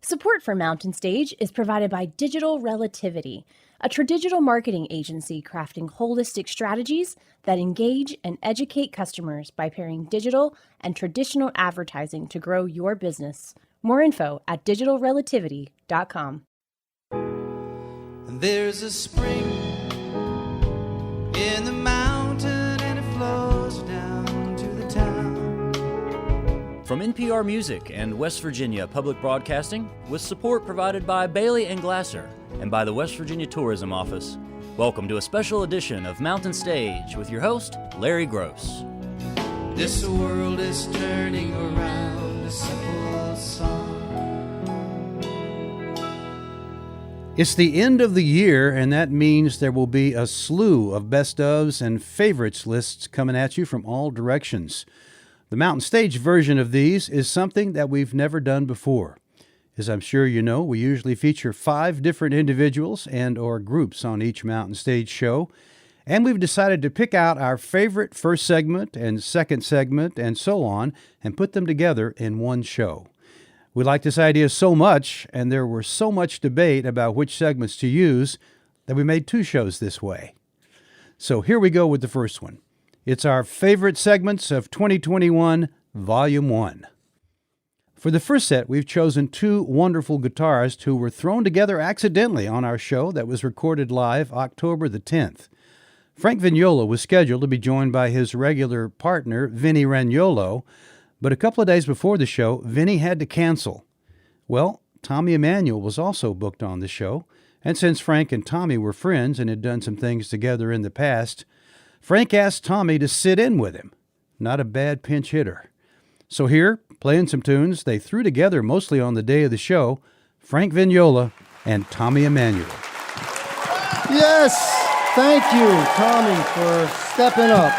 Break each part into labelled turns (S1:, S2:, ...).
S1: Support for Mountain Stage is provided by Digital Relativity, a tradigital marketing agency crafting holistic strategies that engage and educate customers by pairing digital and traditional advertising to grow your business. More info at digitalrelativity.com.
S2: There's a spring in the mountain and it flows down to the town.
S3: From NPR Music and West Virginia Public Broadcasting, with support provided by Bailey & Glasser and by the West Virginia Tourism Office, welcome to a special edition of Mountain Stage with your host, Larry Gross.
S2: This world is turning around, a simple song.
S4: It's the end of the year, and that means there will be a slew of best ofs and favorites lists coming at you from all directions. The Mountain Stage version of these is something that we've never done before. As I'm sure you know, we usually feature 5 different individuals and or groups on each Mountain Stage show, and we've decided to pick out our favorite first segment and second segment and so on and put them together in one show. We like this idea so much, and there was so much debate about which segments to use, that we made 2 shows this way. So here we go with the first one. It's our favorite segments of 2021, Volume 1. For the first set, we've chosen 2 wonderful guitarists who were thrown together accidentally on our show that was recorded live October the 10th. Frank Vignola was scheduled to be joined by his regular partner, Vinnie Ragnolo, but a couple of days before the show, Vinnie had to cancel. Well, Tommy Emmanuel was also booked on the show, and since Frank and Tommy were friends and had done some things together in the past, Frank asked Tommy to sit in with him. Not a bad pinch hitter. So here, playing some tunes they threw together mostly on the day of the show, Frank Vignola and Tommy Emmanuel.
S5: Yes, thank you, Tommy, for stepping up.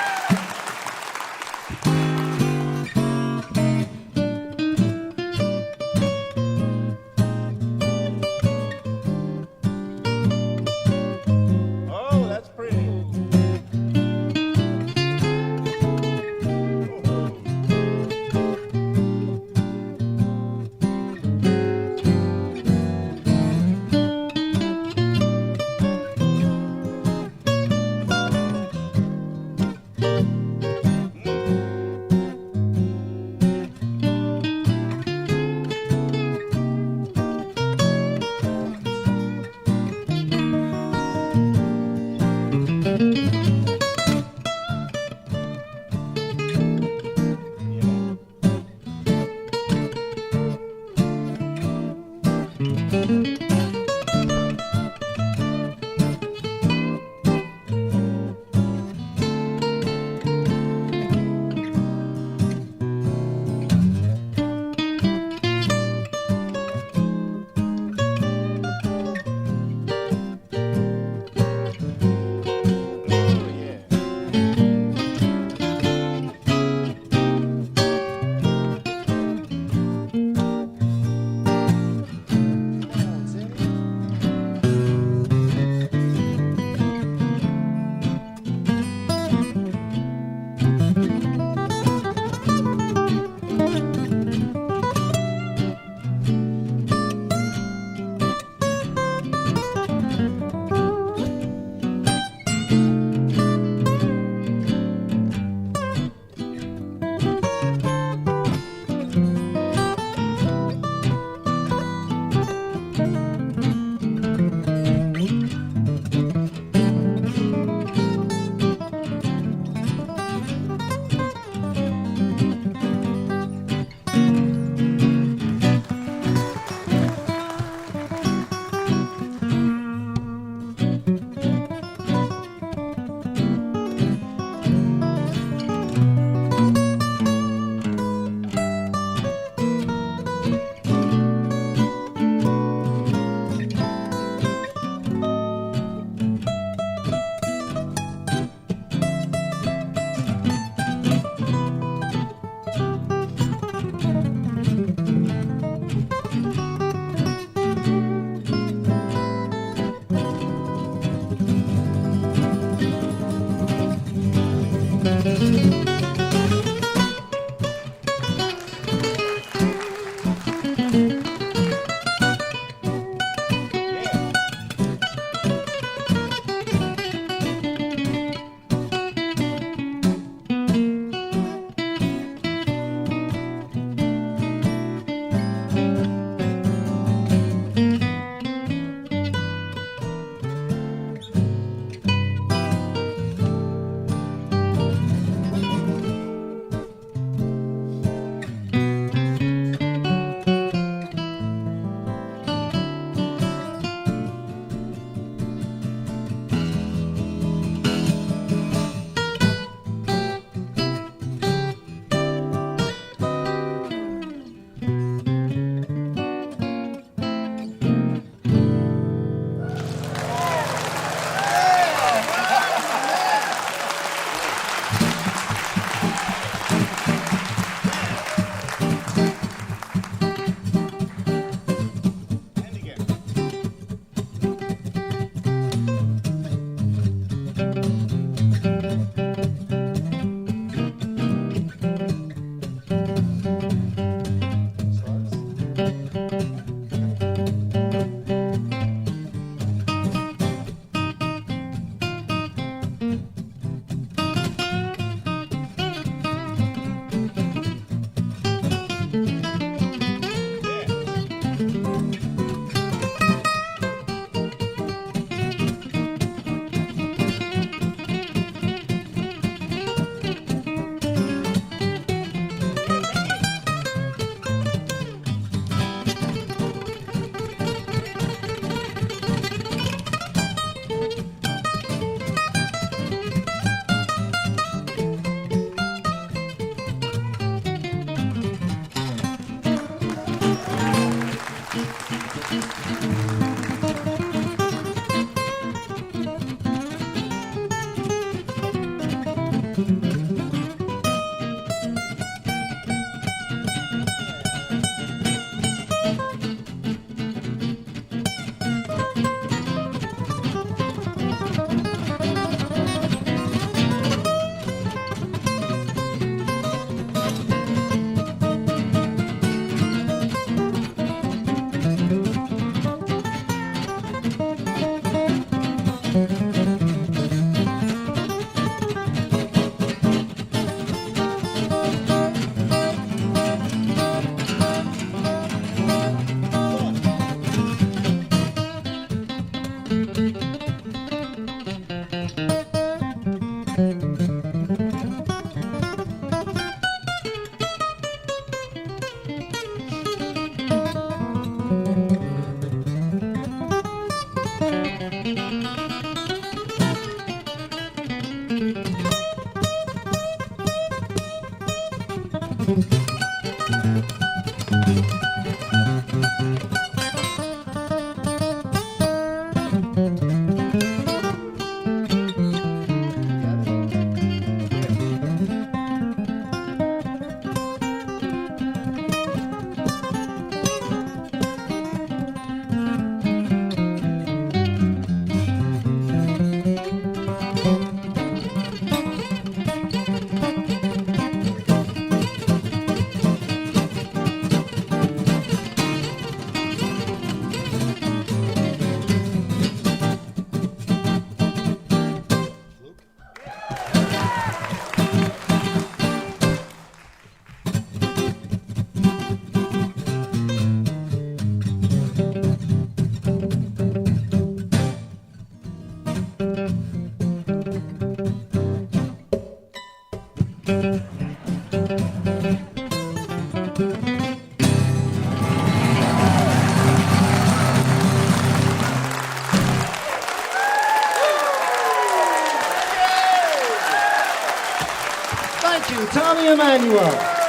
S5: Thank you, Tommy Emmanuel.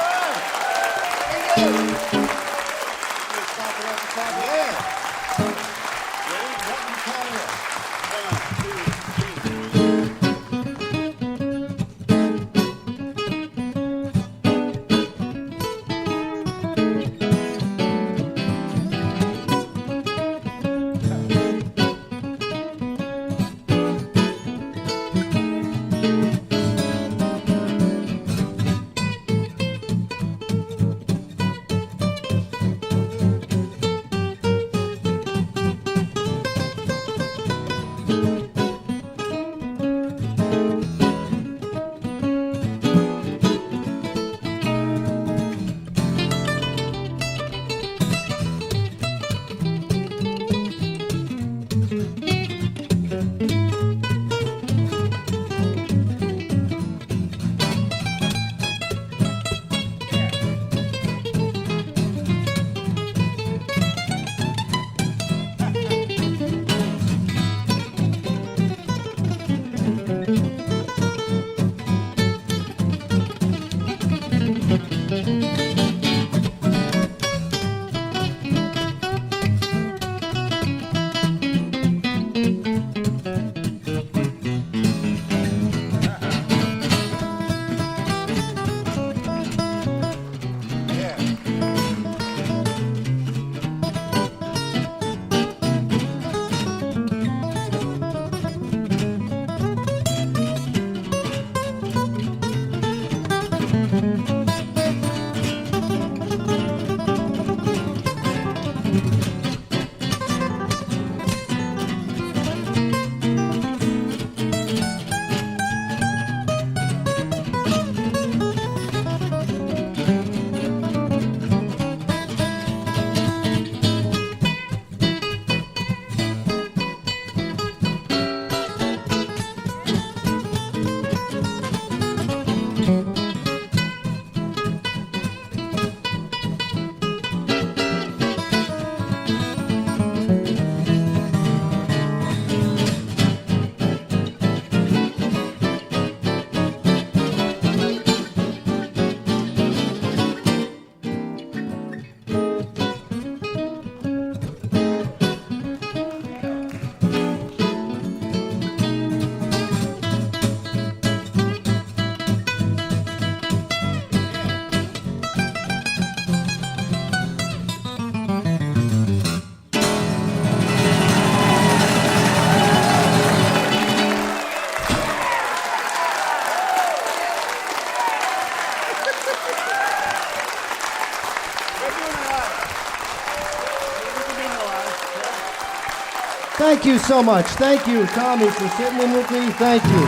S5: Thank you so much. Thank you, Tommy, for sitting in with me. Thank you.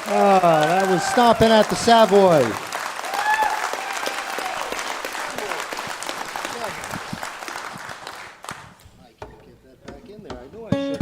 S5: That was Stomping at the Savoy. I can't get that back in there. I knew I should.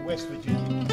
S5: West Virginia.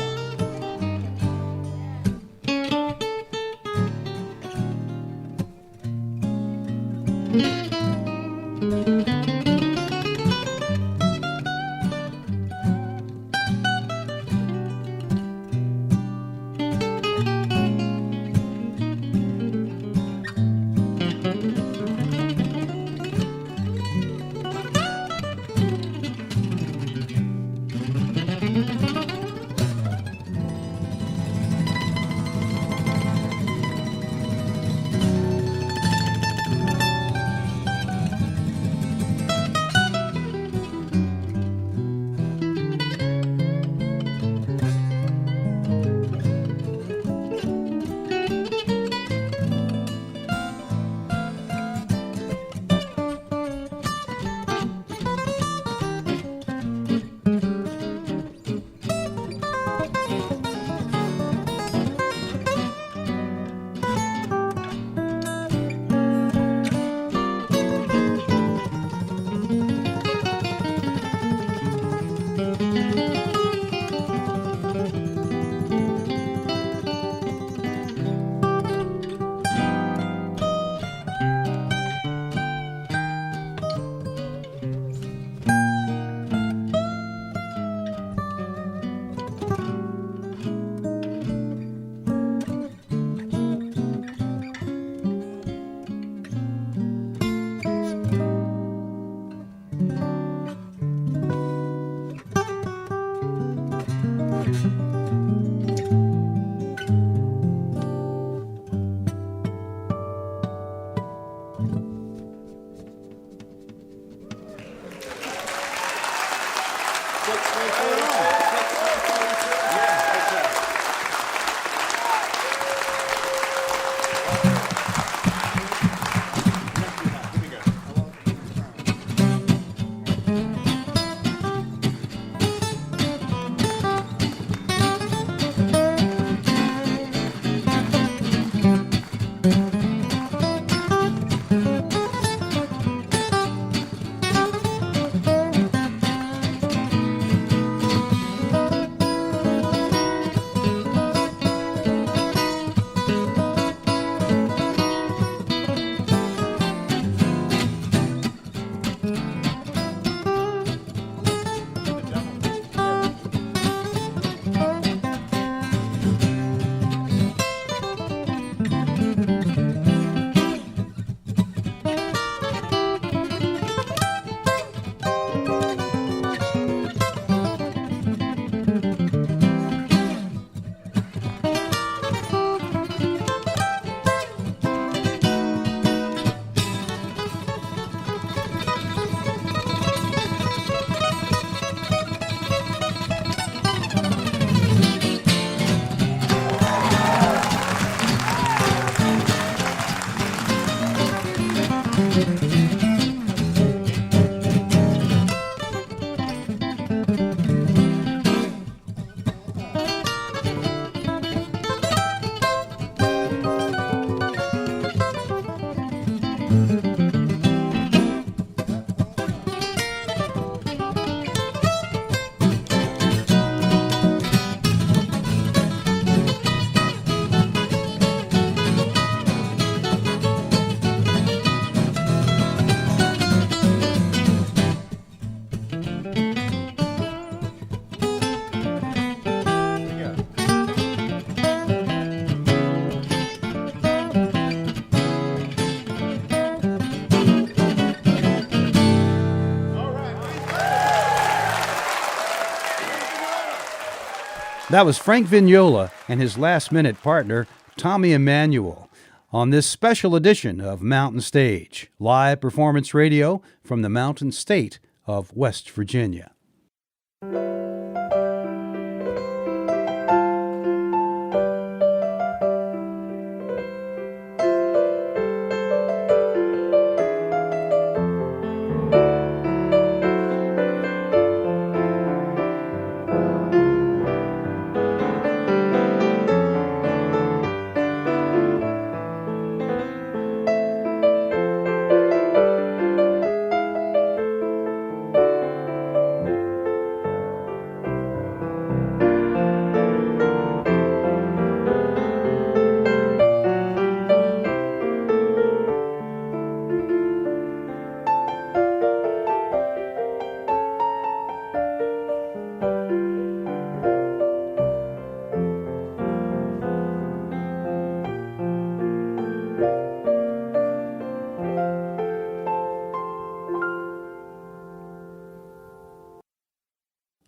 S4: That was Frank Vignola and his last-minute partner, Tommy Emmanuel, on this special edition of Mountain Stage, live performance radio from the Mountain State of West Virginia.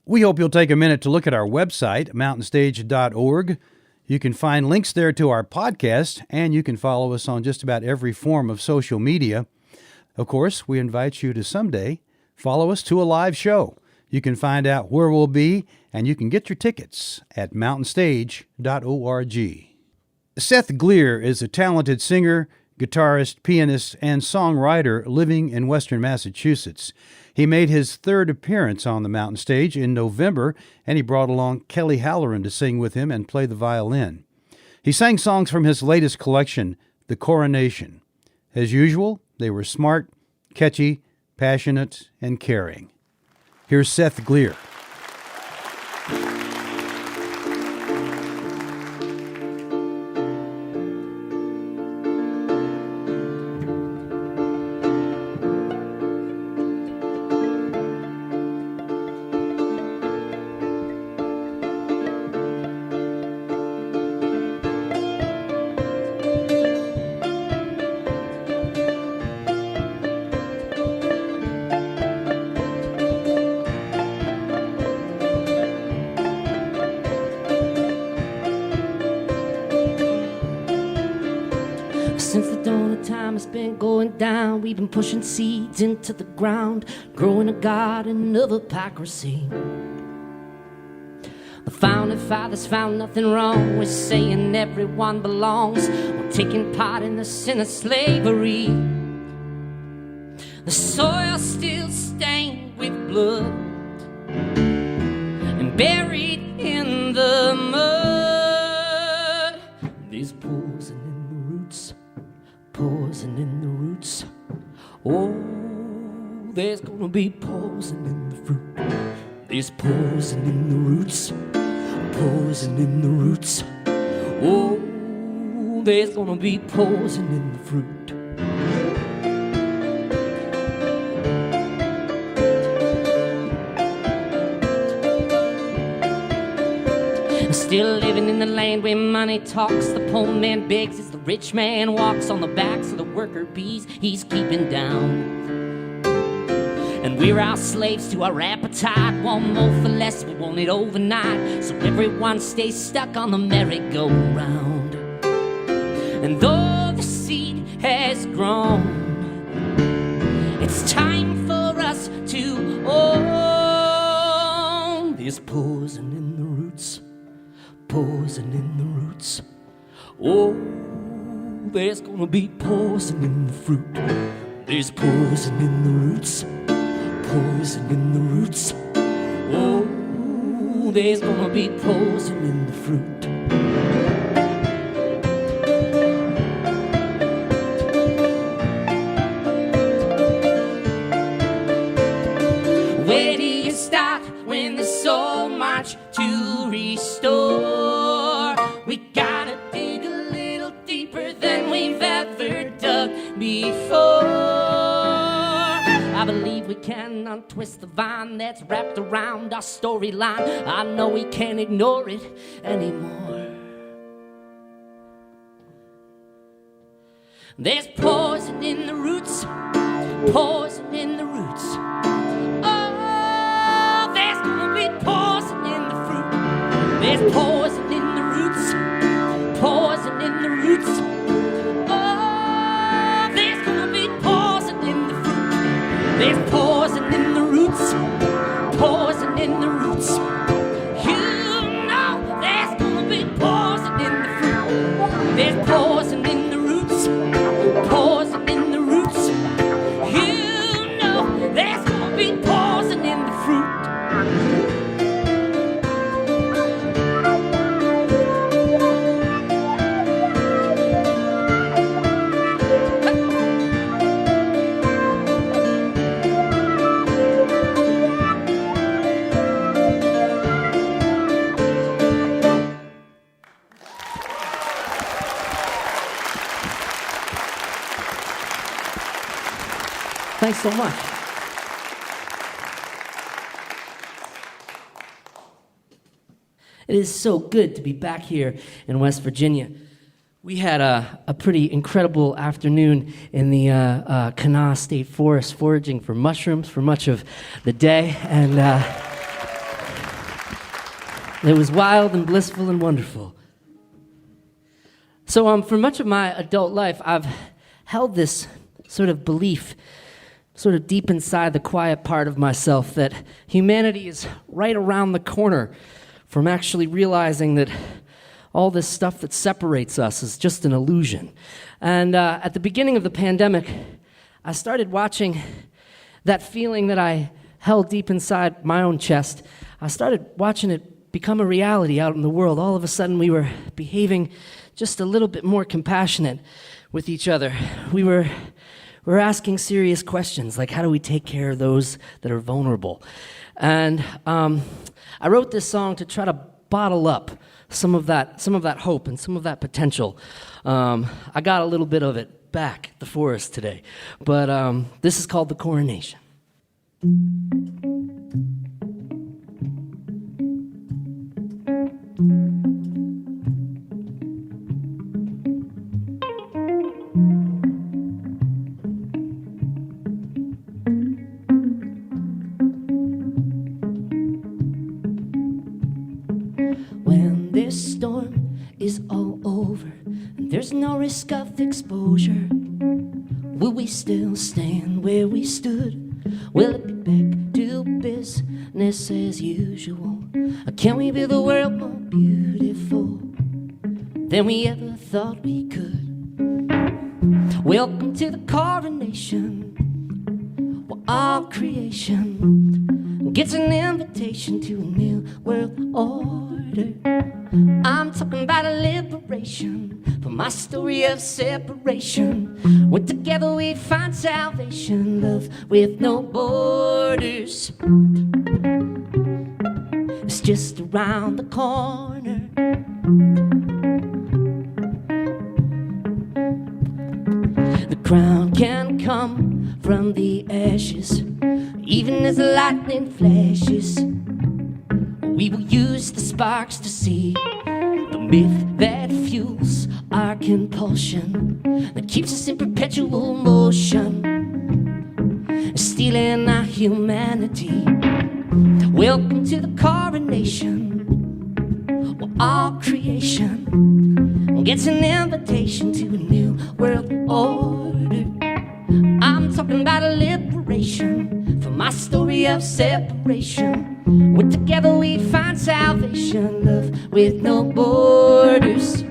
S4: We hope you'll take a minute to look at our website, mountainstage.org. You can find links there to our podcast, and you can follow us on just about every form of social media. Of course, we invite you to someday follow us to a live show. You can find out where we'll be, and you can get your tickets at mountainstage.org. Seth Gleer is a talented singer, guitarist, pianist, and songwriter living in Western Massachusetts. He made his third appearance on the Mountain Stage in November, and he brought along Kelly Halloran to sing with him and play the violin. He sang songs from his latest collection, The Coronation. As usual, they were smart, catchy, passionate, and caring. Here's Seth Gleer.
S6: Since the dawn of time has been going down, we've been pushing seeds into the ground, growing a garden of hypocrisy. The founding fathers found nothing wrong with saying everyone belongs, or taking part in the sin of slavery. The soil still stained with blood and buried in the mud. There's poison in the roots, poison in the roots. Oh, there's gonna be poison in the fruit. There's poison in the roots, poison in the roots. Oh, there's gonna be poison in the fruit. Still living in the land where money talks, the poor man begs as the rich man walks on the backs of the worker bees he's keeping down. And we're our slaves to our appetite, want more for less, we want it overnight, so everyone stays stuck on the merry-go-round. And though the seed has grown, it's time for us to own. There's poison in the roots, poison in the roots. Oh, there's gonna be poison in the fruit. There's poison in the roots, poison in the roots. Oh, there's gonna be poison in the fruit. Where do you start when there's so much to restore? We gotta dig a little deeper than we've ever dug before. I believe we can untwist the vine that's wrapped around our storyline. I know we can't ignore it anymore. There's poison in the roots, poison in the roots. Oh, there's gonna be poison in the fruit. There's poison in the roots, poison in the roots. Oh, there's gonna be poison in the fruit. There's poison in the roots, poison in the roots. You know there's gonna be poison in the fruit. There's poison in the roots, poison in the roots. You know there's gonna be poison in the fruit. Thanks so much. It is so good to be back here in West Virginia. We had a pretty incredible afternoon in the Kanawha State Forest foraging for mushrooms for much of the day, and it was wild and blissful and wonderful. So for much of my adult life, I've held this sort of belief sort of deep inside the quiet part of myself that humanity is right around the corner from actually realizing that all this stuff that separates us is just an illusion. And at the beginning of the pandemic, I started watching that feeling that I held deep inside my own chest. I started watching it become a reality out in the world. All of a sudden, we were behaving just a little bit more compassionate with each other. We're asking serious questions, like how do we take care of those that are vulnerable? And I wrote this song to try to bottle up some of that hope and some of that potential. I got a little bit of it back at the forest today, but this is called The Coronation. When this storm is all over and there's no risk of exposure, will we still stand where we stood? Will it be back to business as usual? Or can we build the world more beautiful than we ever thought we could? Welcome to the coronation, where all creation gets an invitation to a new world order. I'm talking about a liberation from my story of separation. When together we find salvation, love with no borders. It's just around the corner. The crown can come from the ashes, even as the lightning flashes. We will use the sparks to see the myth that fuels our compulsion, that keeps us in perpetual motion, stealing our humanity. Welcome to the coronation, where all creation gets an invitation to a new world order. I'm talking about a liberation from my story of separation. When together we find salvation, love with no borders.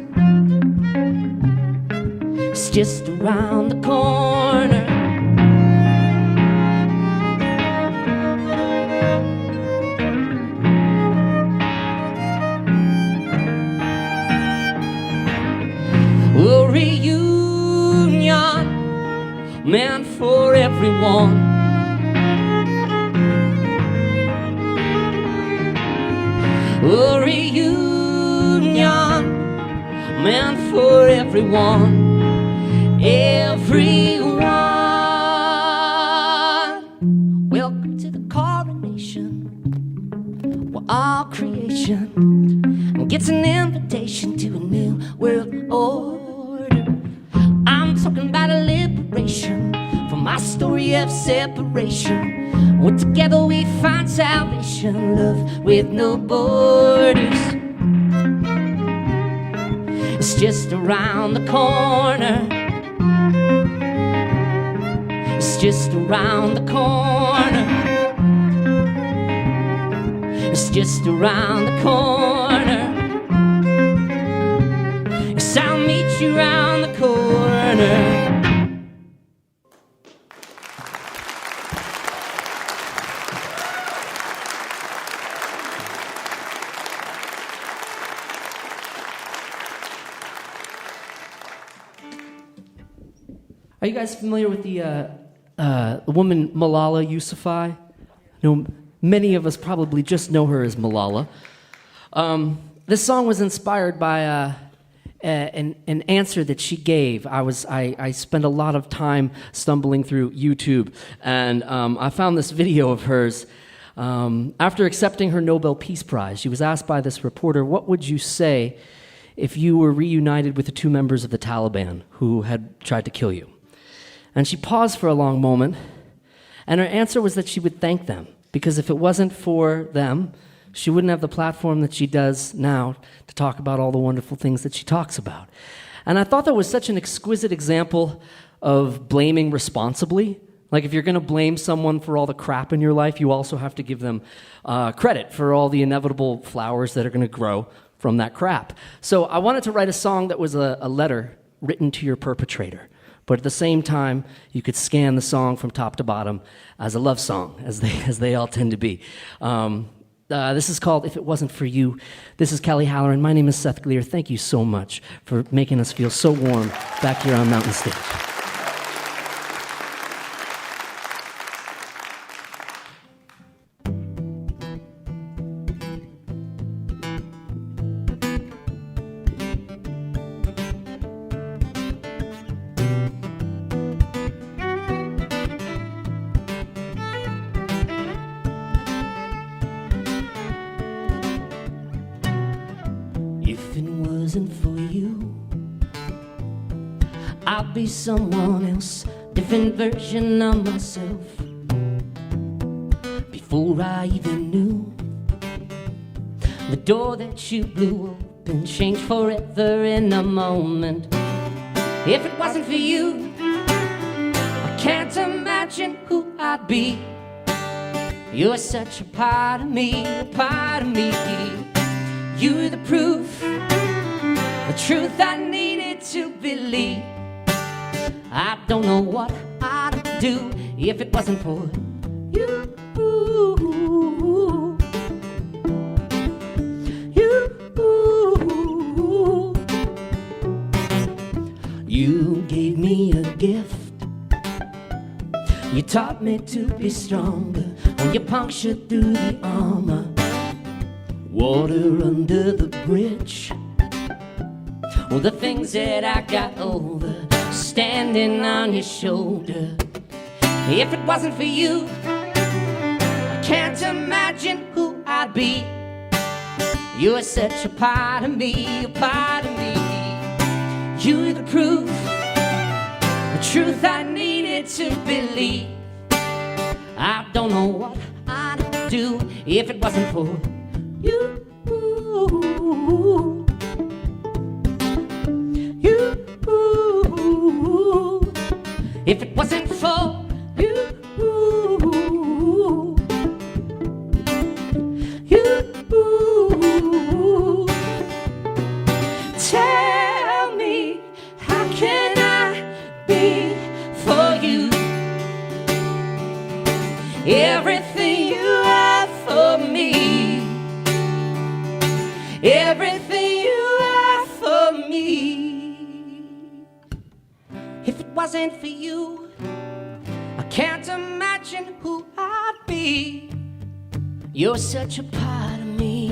S6: It's just around the corner. man for everyone. A reunion meant for everyone, everyone. Welcome to the coronation, where all creation gets an invitation to a new world order. I'm talking about a liberation from my story of separation. When together we find salvation, love with no borders. It's just around the corner. It's just around the corner. It's just around the corner. Yes, I'll meet you around the corner. Are you guys familiar with the woman Malala Yousafzai? No, many of us probably just know her as Malala. This song was inspired by an answer that she gave. I spent a lot of time stumbling through YouTube, and I found this video of hers. After accepting her Nobel Peace Prize, she was asked by this reporter, "What would you say if you were reunited with the two members of the Taliban who had tried to kill you?" And she paused for a long moment, and her answer was that she would thank them, because if it wasn't for them, she wouldn't have the platform that she does now to talk about all the wonderful things that she talks about. And I thought that was such an exquisite example of blaming responsibly. Like, if you're going to blame someone for all the crap in your life, you also have to give them credit for all the inevitable flowers that are going to grow from that crap. So I wanted to write a song that was a letter written to your perpetrator. But at the same time, you could scan the song from top to bottom as a love song, as they all tend to be. This is called If It Wasn't For You. This is Kelly Halloran. My name is Seth Gleer. Thank you so much for making us feel so warm back here on Mountain Stage. If it wasn't for you, I'd be someone else, different version of myself. Before I even knew, the door that you blew open changed forever in a moment. If it wasn't for you, I can't imagine who I'd be. You're such a part of me, a part of me. You're the proof, the truth I needed to believe. I don't know what I'd do if it wasn't for you. You gave me a gift. You taught me to be stronger when you punctured through the armor. Water under the bridge. Well, the things that I got over standing on your shoulder. If it wasn't for you, I can't imagine who I'd be. You're such a part of me, a part of me. You're the proof, the truth I needed to believe. I don't know what I'd do if it wasn't for you. If it wasn't for you. Tell me, how can I be for you? Everything you have for me. Everything you have for me. If it wasn't for you, can't imagine who I'd be. You're such a part of me.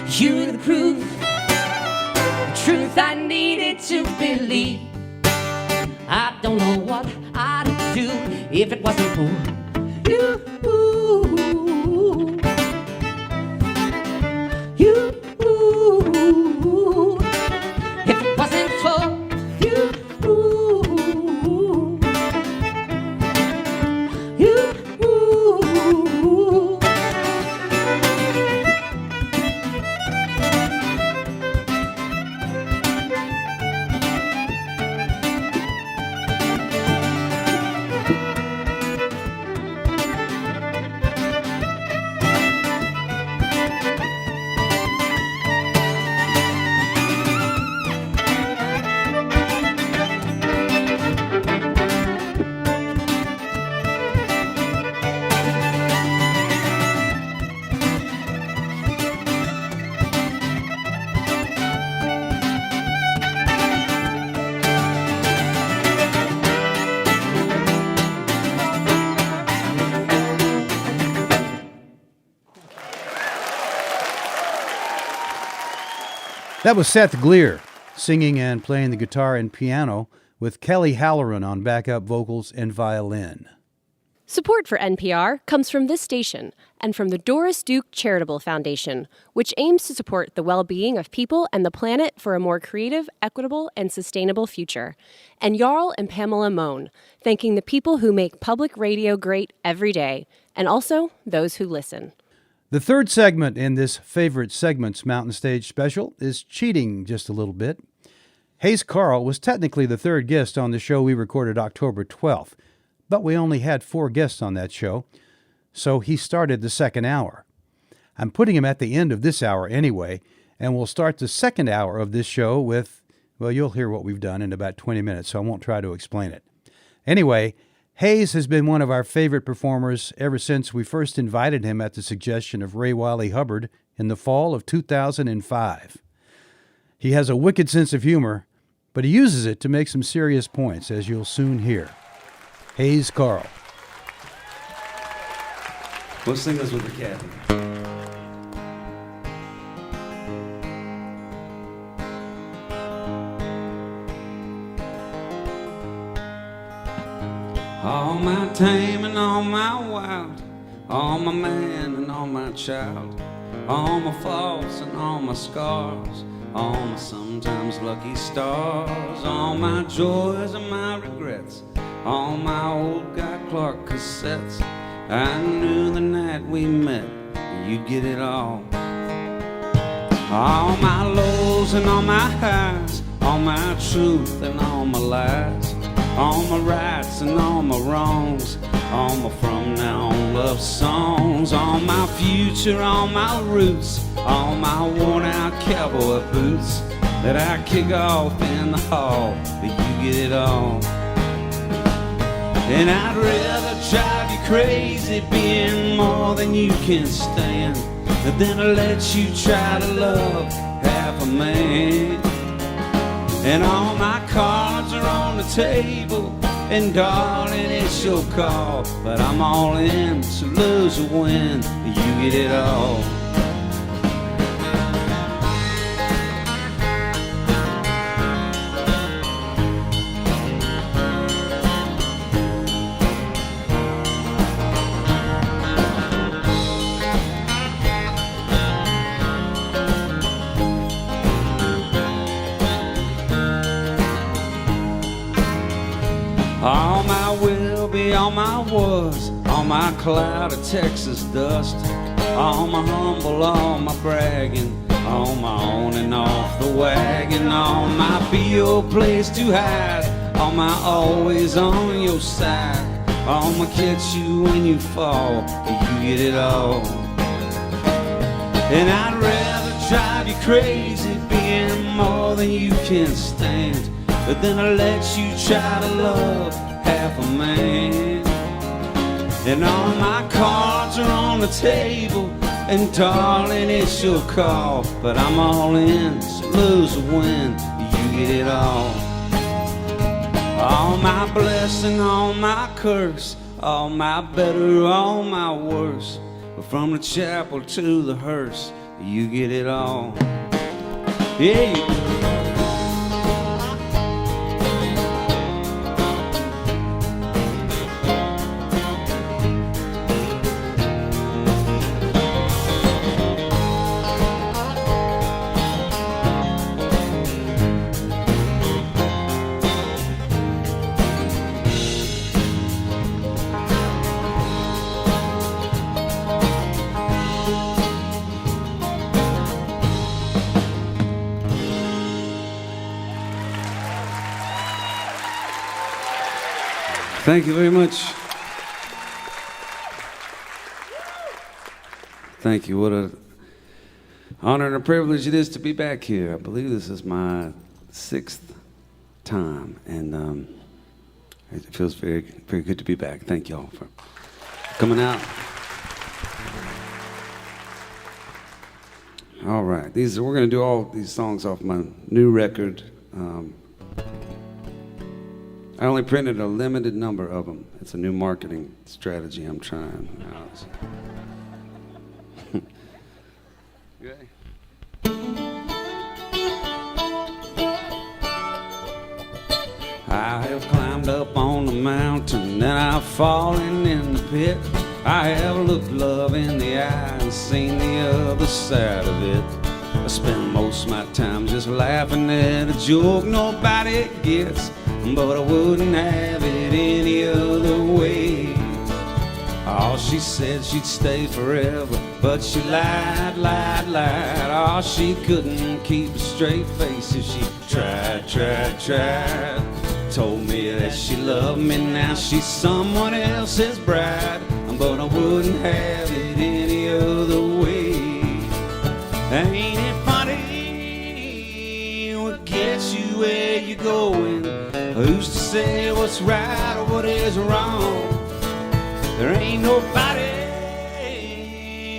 S6: You're the proof, the truth I needed to believe. I don't know what I'd do if it wasn't for you. You. If it wasn't for you. You.
S4: That was Seth Gleer singing and playing the guitar and piano with Kelly Halloran on backup vocals and violin.
S7: Support for NPR comes from this station and from the Doris Duke Charitable Foundation, which aims to support the well-being of people and the planet for a more creative, equitable, and sustainable future. And Jarl and Pamela Mohn, thanking the people who make public radio great every day, and also those who listen.
S4: The third segment in this Favorite Segments Mountain Stage special is cheating just a little bit. Hayes Carll was technically the third guest on the show we recorded October 12th, but we only had 4 guests on that show, so he started the second hour. I'm putting him at the end of this hour anyway, and we'll start the second hour of this show with, well, you'll hear what we've done in about 20 minutes, so I won't try to explain it. Anyway, Hayes has been one of our favorite performers ever since we first invited him at the suggestion of Ray Wiley Hubbard in the fall of 2005. He has a wicked sense of humor, but he uses it to make some serious points, as you'll soon hear. Hayes Carll.
S2: We'll sing this with the cat. All my tame and all my wild, all my man and all my child, all my faults and all my scars, all my sometimes lucky stars, all my joys and my regrets, all my old Guy Clark cassettes. I knew the night we met you'd get it all. All my lows and all my highs, all my truth and all my lies, all my rights and all my wrongs, all my from now on love songs, all my future, all my roots, all my worn out cowboy boots that I kick off in the hall, but you get it all. And I'd rather drive you crazy being more than you can stand than to let you try to love half a man. And all my cards are on the table, and darling, it's your call, but I'm all in, so lose or win, you get it all. All my will be, all my was, all my cloud of Texas dust, all my humble, all my bragging, all my on and off the wagon, all my be your place to hide, all my always on your side, all my catch you when you fall, you get it all. And I'd rather drive you crazy being more than you can stand, but then I let you try to love half a man. And all my cards are on the table, and darling, it's your call, but I'm all in, so lose or win, you get it all. All my blessing, all my curse, all my better, all my worse. But from the chapel to the hearse, you get it all. Yeah, you do. Thank you very much. Thank you. What an honor and a privilege it is to be back here. I believe this is my 6th time, and it feels very, very good to be back. Thank you all for coming out. All right, we're going to do all these songs off my new record. I only printed a limited number of them. It's a new marketing strategy I'm trying out. Okay. I have climbed up on the mountain and I've fallen in the pit. I have looked love in the eye and seen the other side of it. I spend most of my time just laughing at a joke nobody gets, but I wouldn't have it any other way. Oh, she said she'd stay forever, but she lied. Oh, she couldn't keep a straight face if she tried. Told me that she loved me, now she's someone else's bride, but I wouldn't have it any other way. Ain't it funny what gets you where you're going? Who's to say what's right or what is wrong? There ain't nobody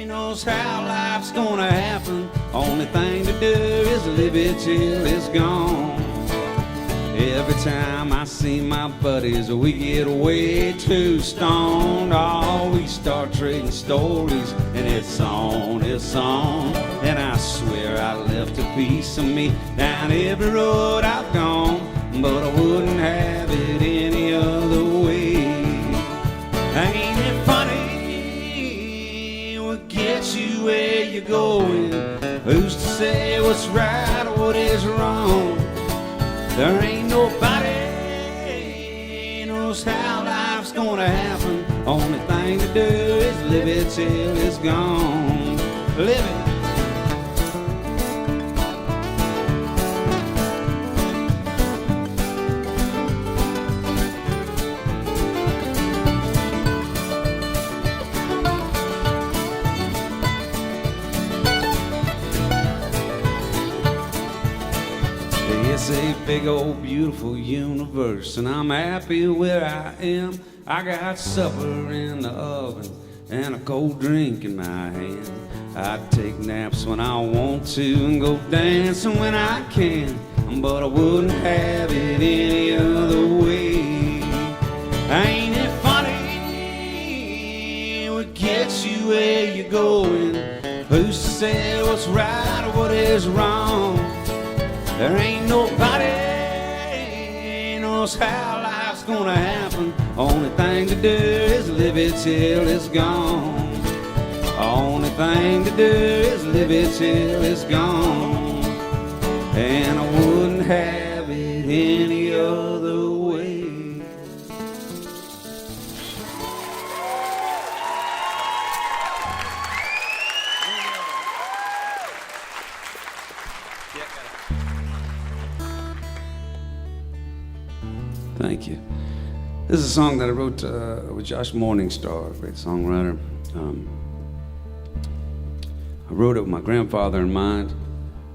S2: knows how life's gonna happen. Only thing to do is live it till it's gone. Every time I see my buddies, we get way too stoned. Oh, we start trading stories, and it's on. And I swear I left a piece of me down every road I've gone, but I wouldn't have it any other way. Ain't it funny what gets you where you're going? Who's to say what's right or what is wrong? There ain't nobody knows how life's gonna happen. Only thing to do is live it till it's gone. Live it. It's a big old beautiful universe, and I'm happy where I am. I got supper in the oven and a cold drink in my hand. I take naps when I want to and go dancing when I can, but I wouldn't have it any other way. Ain't it funny what gets you where you're going? Who's to say what's right or what is wrong? There ain't nobody knows how life's gonna happen. Only thing to do is live it till it's gone. Only thing to do is live it till it's gone. And I wouldn't have it any other way. Thank you. This is a song that I wrote with Josh Morningstar, a great songwriter. I wrote it with my grandfather in mind.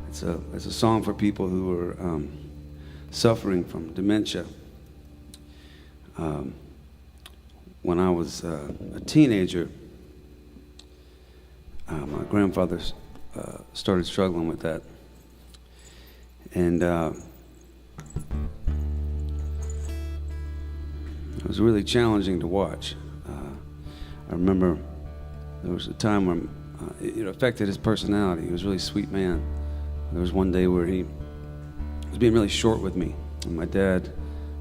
S2: It's a song for people who are suffering from dementia. When I was a teenager, my grandfather started struggling with that. And It was really challenging to watch. I remember there was a time when it affected his personality. He was a really sweet man. There was one day where he was being really short with me, and my dad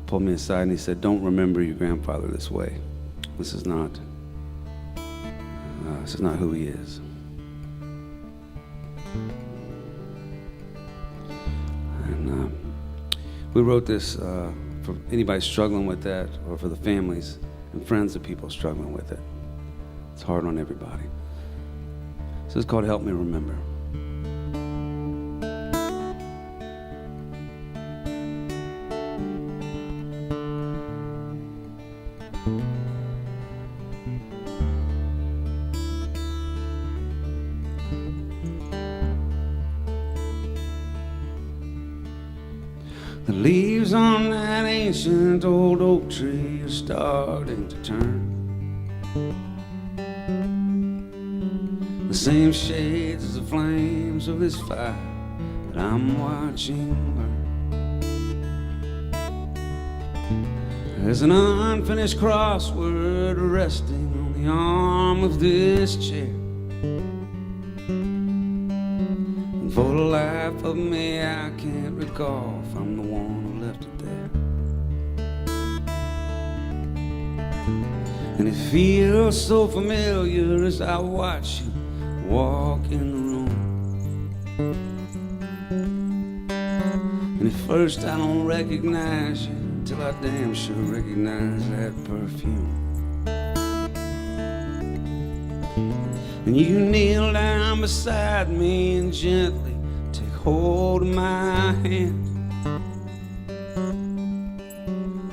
S2: pulled me aside and he said, "Don't remember your grandfather this way. This is not who he is." And we wrote this for anybody struggling with that, or for the families and friends of people struggling with it. It's hard on everybody. So it's called Help Me Remember. The leaves on that ancient old oak tree are starting to turn. The same shades as the flames of this fire that I'm watching burn. There's an unfinished crossword resting on the arm of this chair. And for the life of me, I can't recall if I'm the one who left it there. And it feels so familiar as I watch you walk in the room. And at first I don't recognize you till I damn sure recognize that perfume. And you kneel down beside me and gently take hold of my hand.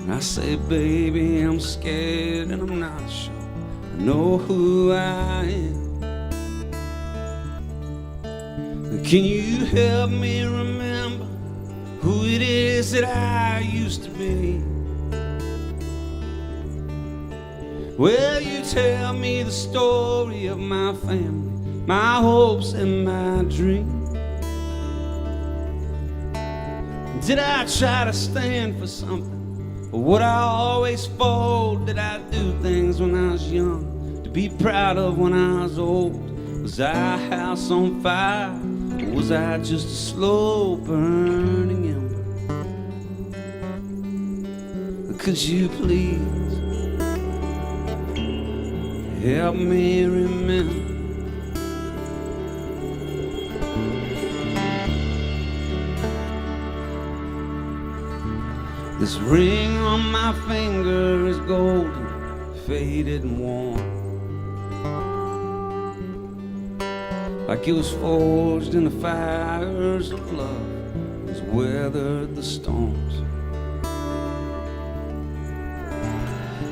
S2: And I say, baby, I'm scared and I'm not sure I know who I am. Can you help me remember who it is that I used to be? Well, you tell me the story of my family, my hopes and my dreams. Did I try to stand for something? Or would I always fold? Did I do things when I was young to be proud of when I was old? Was I a house on fire? Or was I just a slow burning ember? Could you please help me remember? This ring on my finger is golden, faded and worn, like it was forged in the fires of love, has weathered the storms.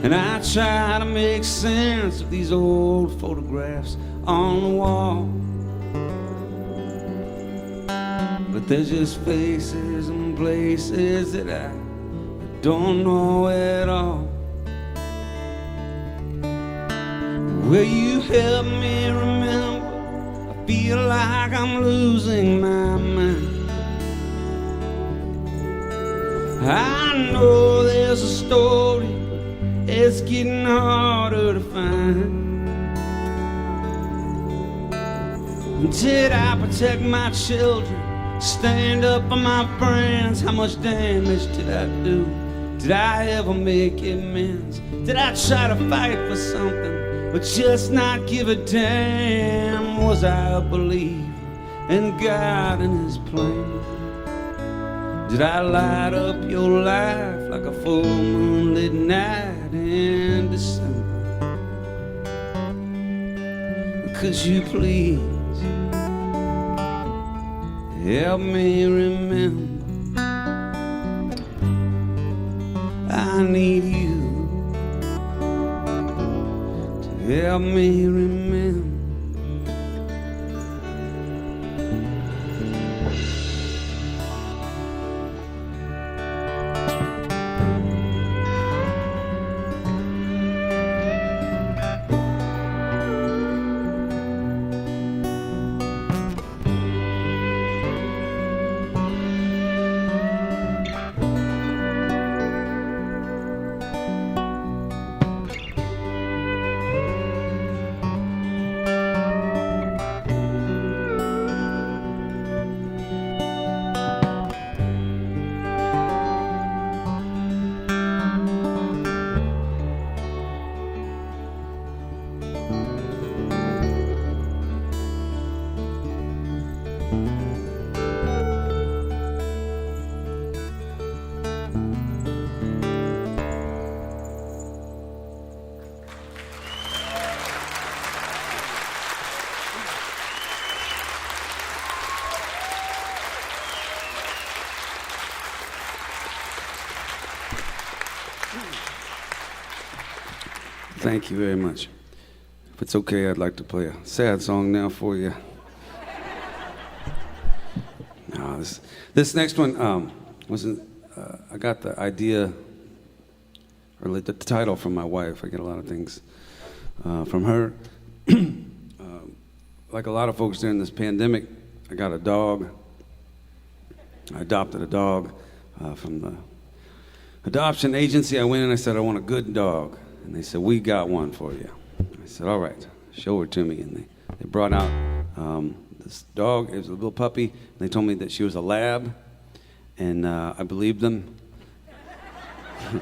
S2: And I try to make sense of these old photographs on the wall, but there's just faces and places that I don't know at all. Will you help me remember? I feel like I'm losing my mind. I know there's a story, it's getting harder to find. Did I protect my children? Stand up for my friends? How much damage did I do? Did I ever make amends? Did I try to fight for something, but just not give a damn? Was I a believer in God and His plan? Did I light up your life like a full moonlit night in December? Could you please help me remember? I need you to help me remember. Thank you very much. If it's okay, I'd like to play a sad song now for you. No, this next one wasn't. I got the idea, or the title from my wife. I get a lot of things from her. Like a lot of folks during this pandemic, I got a dog. I adopted a dog from the adoption agency. I went in and I said, I want a good dog. And they said, we got one for you. I said, all right, show her to me. And they brought out this dog. It was a little puppy. And they told me that she was a lab. And I believed them. And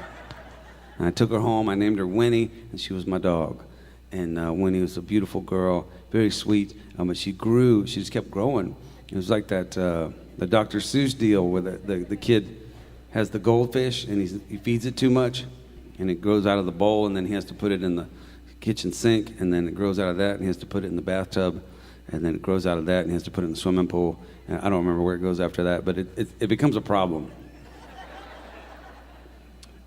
S2: I took her home. I named her Winnie, and she was my dog. And Winnie was a beautiful girl, very sweet. But she grew. She just kept growing. It was like that the Dr. Seuss deal where the kid has the goldfish, and he feeds it too much, and it grows out of the bowl, and then he has to put it in the kitchen sink, and then it grows out of that, and he has to put it in the bathtub, and then it grows out of that, and he has to put it in the swimming pool. And I don't remember where it goes after that, but it becomes a problem.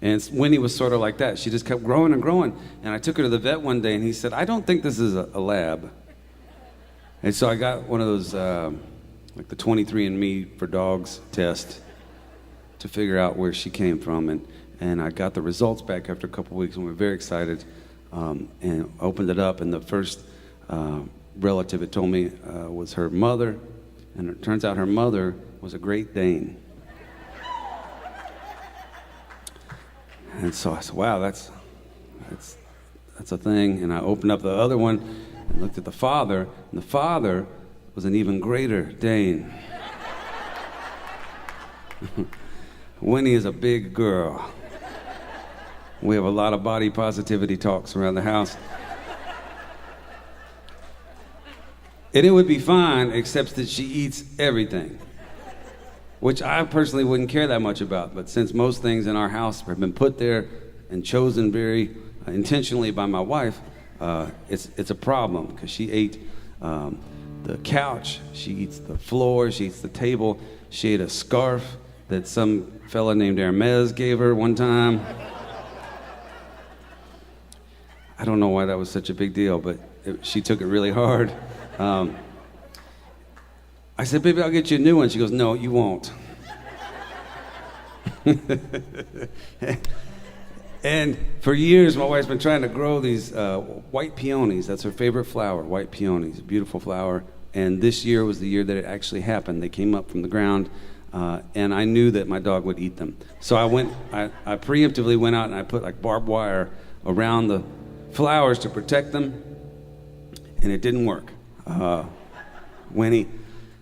S2: And Winnie was sort of like that. She just kept growing and growing. And I took her to the vet one day, and he said, I don't think this is a lab. And so I got one of those, like the 23andMe for dogs test to figure out where she came from. And I got the results back after a couple weeks, and we were very excited. And opened it up, and the first relative it told me was her mother. And it turns out her mother was a Great Dane. And so I said, wow, that's a thing. And I opened up the other one and looked at the father, and the father was an even greater Dane. Winnie is a big girl. We have a lot of body positivity talks around the house. And it would be fine, except that she eats everything, which I personally wouldn't care that much about. But since most things in our house have been put there and chosen very intentionally by my wife, it's a problem, because she ate the couch, she eats the floor, she eats the table, she ate a scarf that some fella named Hermes gave her one time. I don't know why that was such a big deal, but she took it really hard. I said, baby, I'll get you a new one. She goes, no, you won't. And for years, my wife's been trying to grow these white peonies. That's her favorite flower, white peonies, a beautiful flower. And this year was the year that it actually happened. They came up from the ground, and I knew that my dog would eat them. So I preemptively went out and I put like barbed wire around the flowers to protect them, and it didn't work. Winnie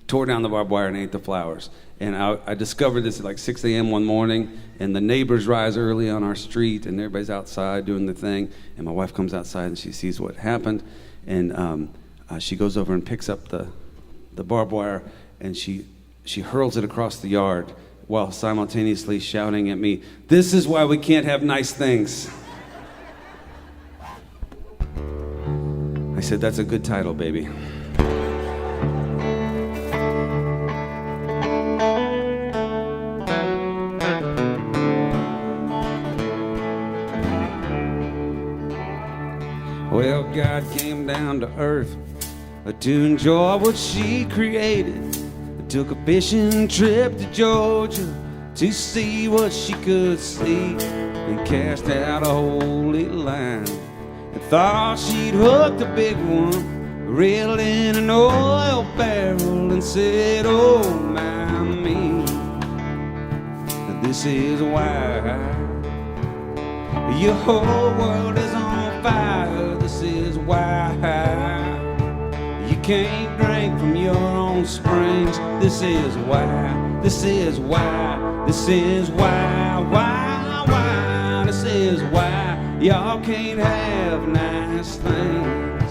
S2: tore down the barbed wire and ate the flowers. And I discovered this at like 6 a.m. one morning, and the neighbors rise early on our street, and everybody's outside doing the thing, and my wife comes outside and she sees what happened, and she goes over and picks up the barbed wire, and she hurls it across the yard while simultaneously shouting at me, "This is why we can't have nice things." I said, "That's a good title, baby." Well, God came down to earth to enjoy what she created. Took a fishing trip to Georgia to see what she could see, and cast out a holy line and thought she'd hooked a big one, reeled in an oil barrel and said, "Oh my me, this is why your whole world is on fire. This is why you can't drink from your own springs. This is why, this is why, this is why, this is why y'all can't have nice things."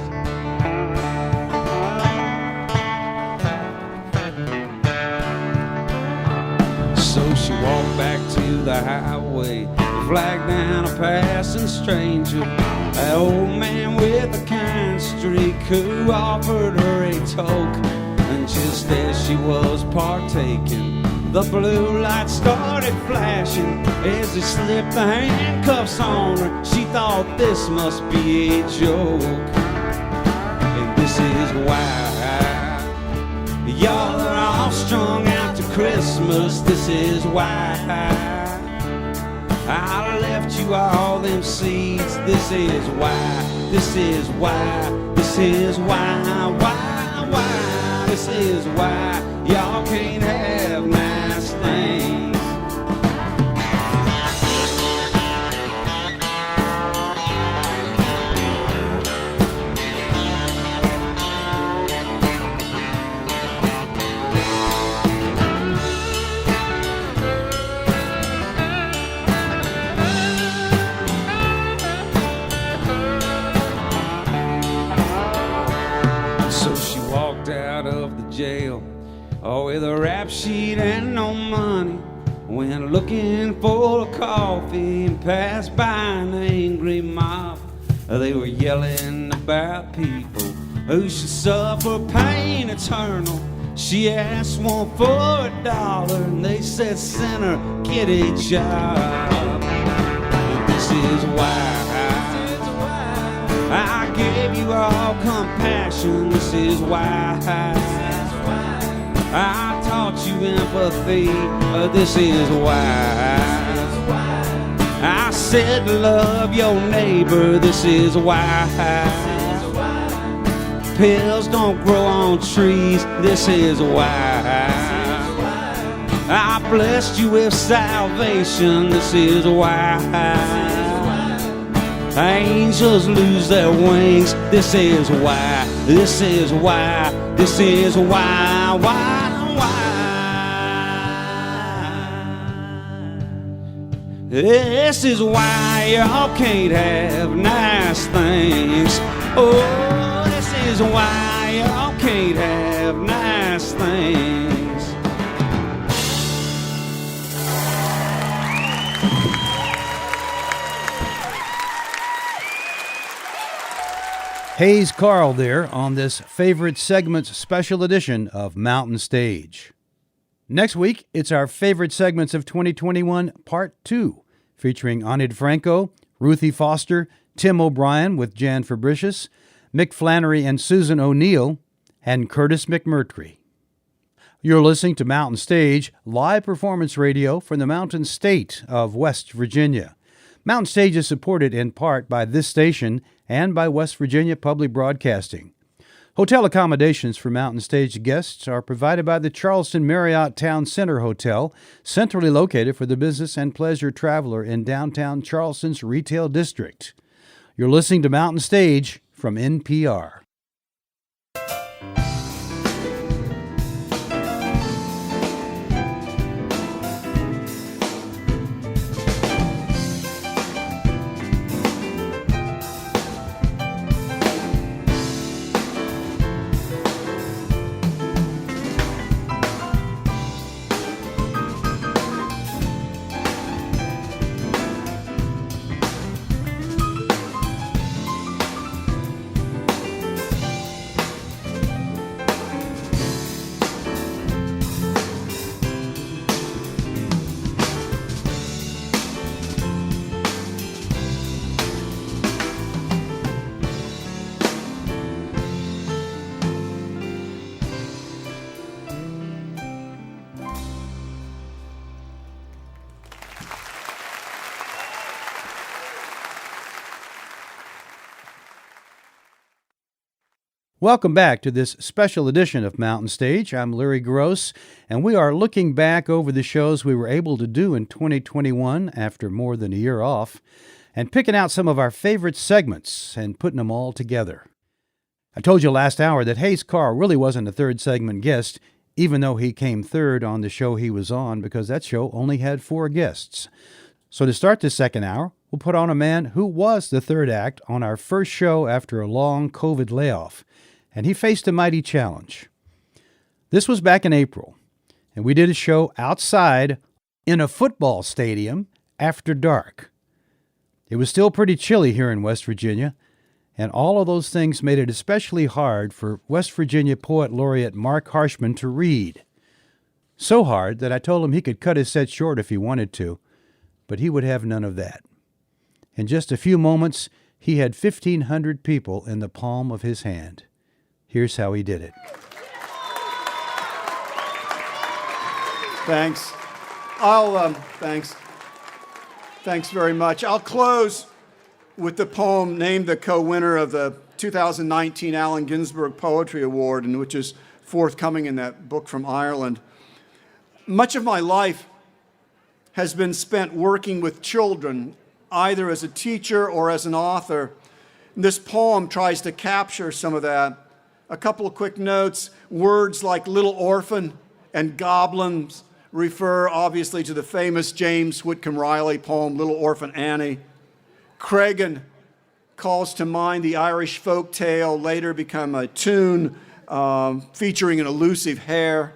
S2: So she walked back to the highway, flagged down a passing stranger, an old man with a kind streak who offered her a toke. And just as she was partaking, the blue light started flashing. As he slipped the handcuffs on her, she thought, thought this must be a joke. And this is why y'all are all strung out to Christmas. This is why I left you all them seeds. This is why, this is why, this is why. This is why y'all can't have nice things. So she walked out of the jail, with a rap sheet and no money. Went looking for a coffee and passed by an angry mob. They were yelling about people who should suffer pain eternal. She asked one for $1 and they said, sinner, get a job. This is why I gave you all compassion. This is why I taught you empathy. This is why I said love your neighbor. This is why pills don't grow on trees. This is why I blessed you with salvation. This is why angels lose their wings. This is why, this is why, this is why, why. This is why y'all can't have nice things. Oh, this is why y'all can't have nice things.
S4: Hayes Carl there on this Favorite Segments special edition of Mountain Stage. Next week, it's our Favorite Segments of 2021 Part 2, featuring Anid Franco, Ruthie Foster, Tim O'Brien with Jan Fabricius, Mick Flannery and Susan O'Neill, and Curtis McMurtry. You're listening to Mountain Stage, live performance radio from the Mountain State of West Virginia. Mountain Stage is supported in part by this station and by West Virginia Public Broadcasting. Hotel accommodations for Mountain Stage guests are provided by the Charleston Marriott Town Center Hotel, centrally located for the business and pleasure traveler in downtown Charleston's retail district. You're listening to Mountain Stage from NPR. Welcome back to this special edition of Mountain Stage. I'm Larry Gross, and we are looking back over the shows we were able to do in 2021 after more than a year off, and picking out some of our favorite segments and putting them all together. I told you last hour that Hayes Carr really wasn't a third segment guest, even though he came third on the show he was on, because that show only had 4 guests. So to start this second hour, we'll put on a man who was the third act on our first show after a long COVID layoff, and he faced a mighty challenge. This was back in April, and we did a show outside in a football stadium after dark. It was still pretty chilly here in West Virginia, and all of those things made it especially hard for West Virginia Poet Laureate Mark Harshman to read. So hard that I told him he could cut his set short if he wanted to, but he would have none of that. In just a few moments, he had 1,500 people in the palm of his hand. Here's how he did it.
S8: Thanks. Thanks very much. I'll close with the poem named the co-winner of the 2019 Allen Ginsberg Poetry Award, and which is forthcoming in that book from Ireland. Much of my life has been spent working with children, either as a teacher or as an author. This poem tries to capture some of that. A couple of quick notes. Words like little orphan and goblins refer obviously to the famous James Whitcomb Riley poem, Little Orphan Annie. Cregan calls to mind the Irish folk tale, later become a tune featuring an elusive hare.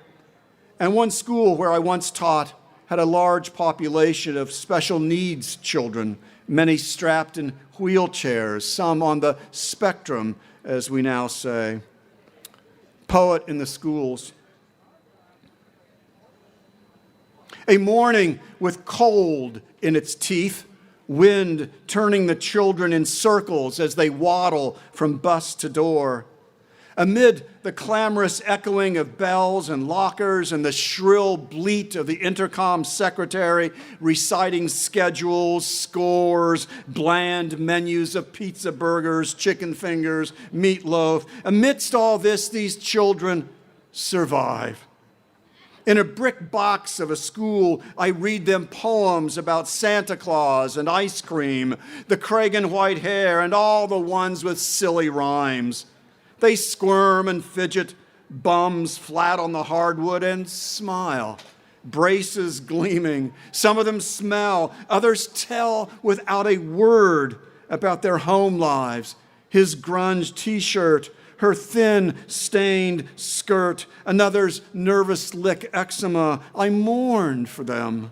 S8: And one school where I once taught had a large population of special needs children, many strapped in wheelchairs, some on the spectrum, as we now say. Poet in the schools. A morning with cold in its teeth, wind turning the children in circles as they waddle from bus to door. Amid the clamorous echoing of bells and lockers and the shrill bleat of the intercom secretary reciting schedules, scores, bland menus of pizza burgers, chicken fingers, meatloaf, amidst all this, these children survive. In a brick box of a school, I read them poems about Santa Claus and ice cream, the Cregan white hair, and all the ones with silly rhymes. They squirm and fidget, bums flat on the hardwood, and smile, braces gleaming. Some of them smell, others tell without a word about their home lives. His grunge t-shirt, her thin, stained skirt, another's nervous lick eczema. I mourned for them.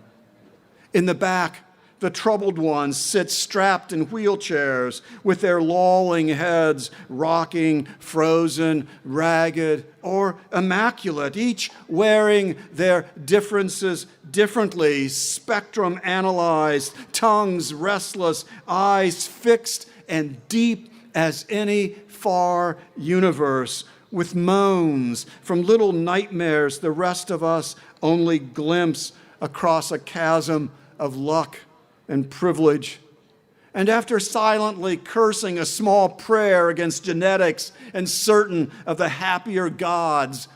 S8: In the back, the troubled ones sit strapped in wheelchairs with their lolling heads rocking, frozen, ragged, or immaculate, each wearing their differences differently, spectrum analyzed, tongues restless, eyes fixed and deep as any far universe, with moans from little nightmares the rest of us only glimpse across a chasm of luck and privilege. And after silently cursing a small prayer against genetics and certain of the happier gods,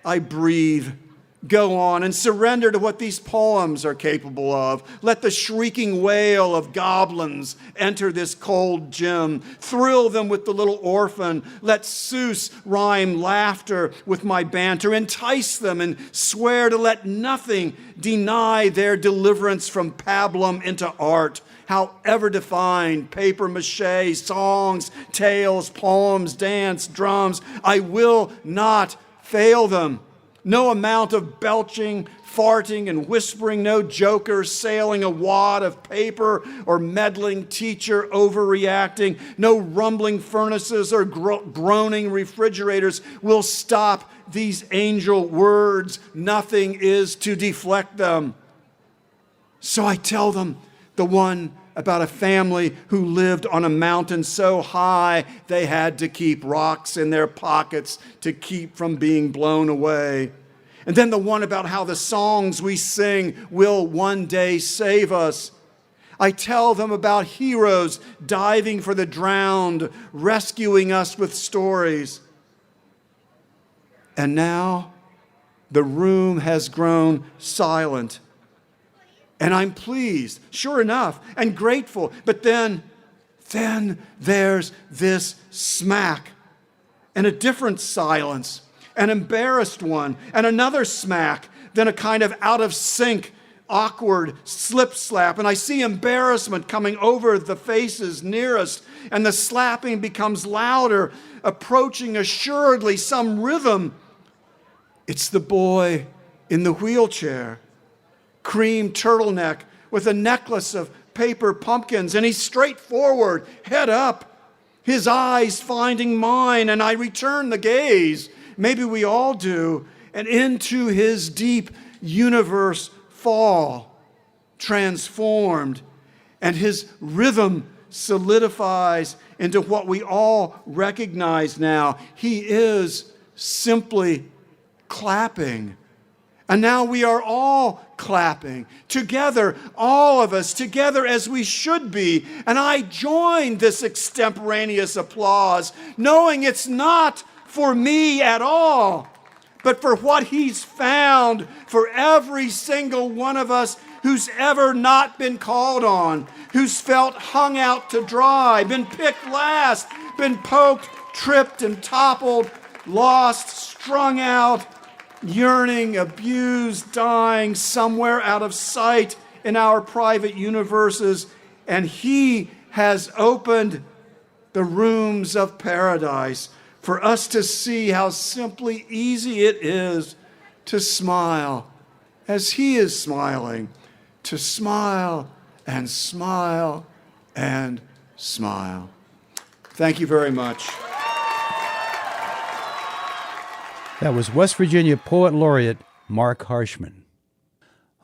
S8: I breathe, go on, and surrender to what these poems are capable of. Let the shrieking wail of goblins enter this cold gym. Thrill them with the little orphan. Let Seuss rhyme laughter with my banter. Entice them and swear to let nothing deny their deliverance from pablum into art. However defined, paper mache, songs, tales, poems, dance, drums, I will not fail them. No amount of belching, farting, and whispering, no joker sailing a wad of paper or meddling teacher overreacting, no rumbling furnaces or groaning refrigerators will stop these angel words. Nothing is to deflect them. So I tell them the one about a family who lived on a mountain so high they had to keep rocks in their pockets to keep from being blown away. And then the one about how the songs we sing will one day save us. I tell them about heroes diving for the drowned, rescuing us with stories. And now the room has grown silent. And I'm pleased, sure enough, and grateful. But then there's this smack and a different silence, an embarrassed one, and another smack, then a kind of out of sync, awkward slip slap. And I see embarrassment coming over the faces nearest, and the slapping becomes louder, approaching assuredly some rhythm. It's the boy in the wheelchair. Cream turtleneck with a necklace of paper pumpkins, and he's straightforward, head up, his eyes finding mine, and I return the gaze, maybe we all do, and into his deep universe fall, transformed, and his rhythm solidifies into what we all recognize now. He is simply clapping. And now we are all clapping together, all of us together as we should be. And I join this extemporaneous applause, knowing it's not for me at all, but for what He's found for every single one of us who's ever not been called on, who's felt hung out to dry, been picked last, been poked, tripped, and toppled, lost, strung out, yearning, abused, dying somewhere out of sight in our private universes. And He has opened the rooms of paradise for us to see how simply easy it is to smile as He is smiling, to smile and smile and smile. Thank you very much.
S4: That was West Virginia Poet Laureate Mark Harshman.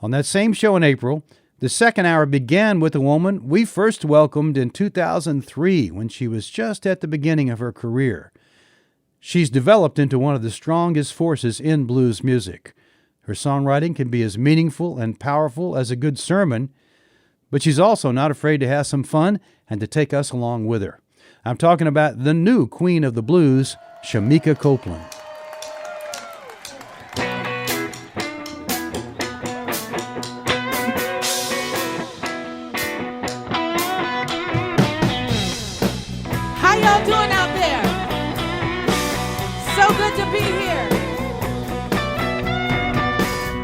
S4: On that same show in April, the second hour began with a woman we first welcomed in 2003 when she was just at the beginning of her career. She's developed into one of the strongest forces in blues music. Her songwriting can be as meaningful and powerful as a good sermon, but she's also not afraid to have some fun and to take us along with her. I'm talking about the new queen of the blues, Shemekia Copeland.
S9: How y'all doing out there? So good to be here.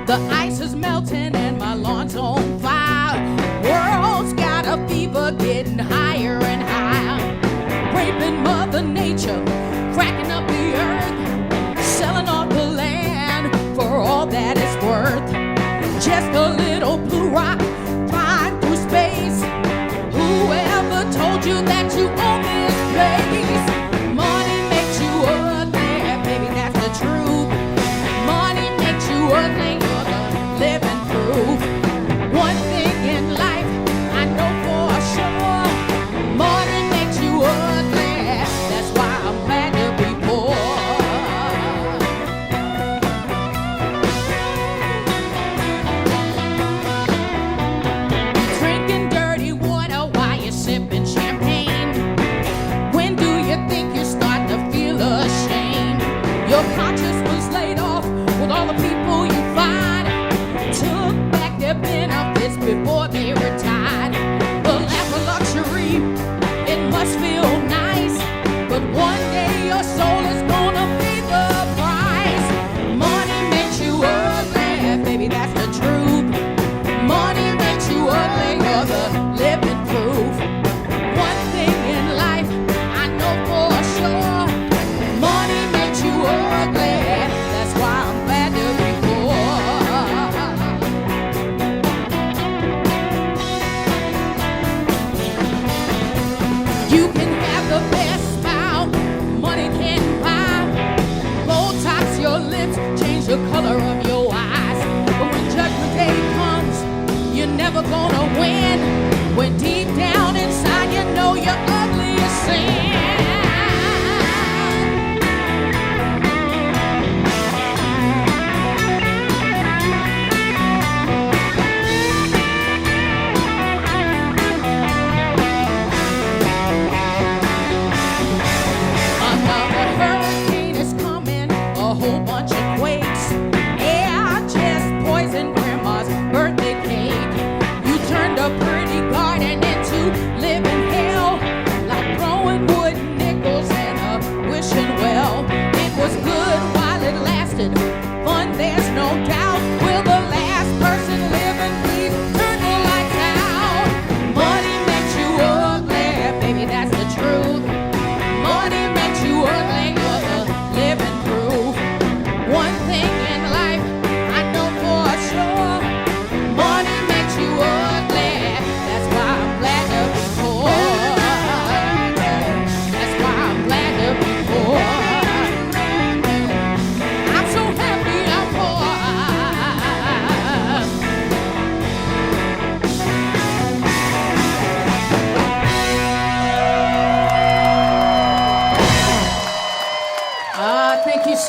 S9: The ice is melting and my lawn's on fire. World's got a fever getting higher and higher. Raping Mother Nature, cracking up the earth, selling off the land for all that it's worth. Just a little blue rock flying through space. Whoever told you that you own this place? Money makes you ugly, baby, that's the truth. Money makes you ugly, you're the living proof. One thing in life I know for sure, money makes you ugly, that's why I'm glad to be poor. Drinking dirty water while you're sipping champagne. When do you think you're starting to feel ashamed? Your conscience was laid off with all the people you fired. Took back their benefits before they retired. The life of luxury, it must feel nice, but one day your soul is gonna pay the price. Money makes you ugly, baby, that's the truth. Money makes you ugly, you're the living proof. One thing in life I know for sure, money makes you ugly, that's why I'm glad to be poor. You can have the best smile money can buy. Botox your lips, change the color of your eyes. But when judgment day comes, you're never gonna win. When deep down inside you know you're ugly as sin. Another hurricane is coming, a whole bunch of quakes. Yeah, just poisoned grandma's birthday cake. You turned a pretty garden into living hell, like throwing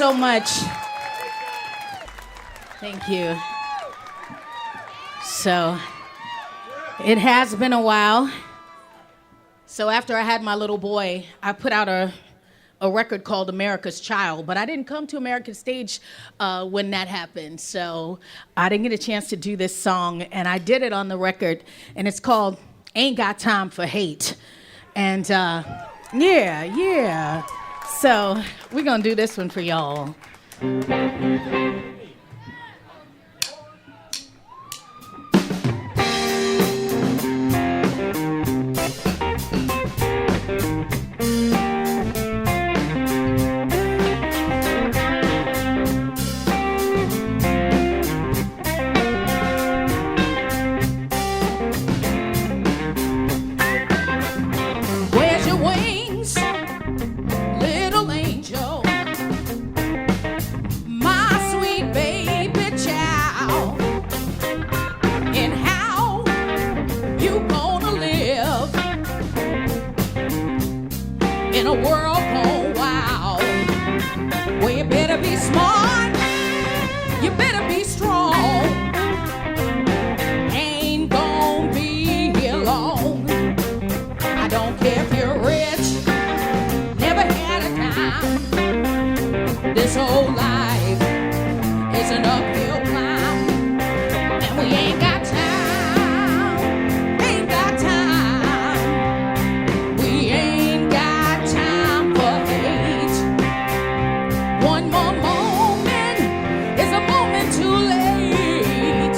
S9: so much. Thank you. So, it has been a while. So after I had my little boy, I put out a record called America's Child, but I didn't come to American stage when that happened. So I didn't get a chance to do this song, and I did it on the record, and it's called Ain't Got Time for Hate. And yeah. So we're gonna do this one for y'all. Where's your wings, little angel? My sweet baby child. And how you gonna live in a world gone wild? Well, you better be smart, you better be strong. Ain't gonna be here long. I don't care if you're rich, never had a dime. This whole life is an uphill climb, and we ain't got time, ain't got time. We ain't got time for hate. One more moment is a moment too late.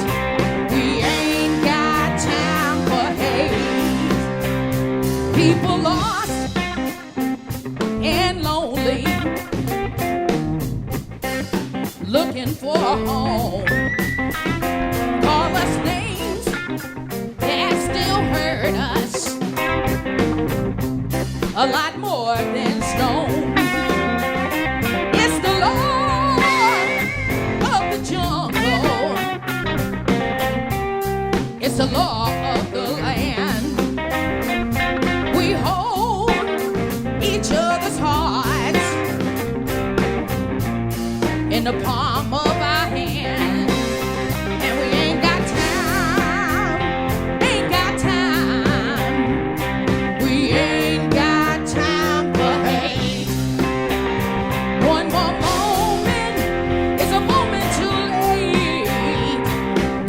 S9: We ain't got time for hate. People lost and lonely, looking for a home. Call us names that still hurt us a lot more than stone. It's the Lord of the jungle. It's the law of the land. We hold each other's hearts in the palm of our hand. And we ain't got time, ain't got time. We ain't got time for hate. One more moment is a moment too late.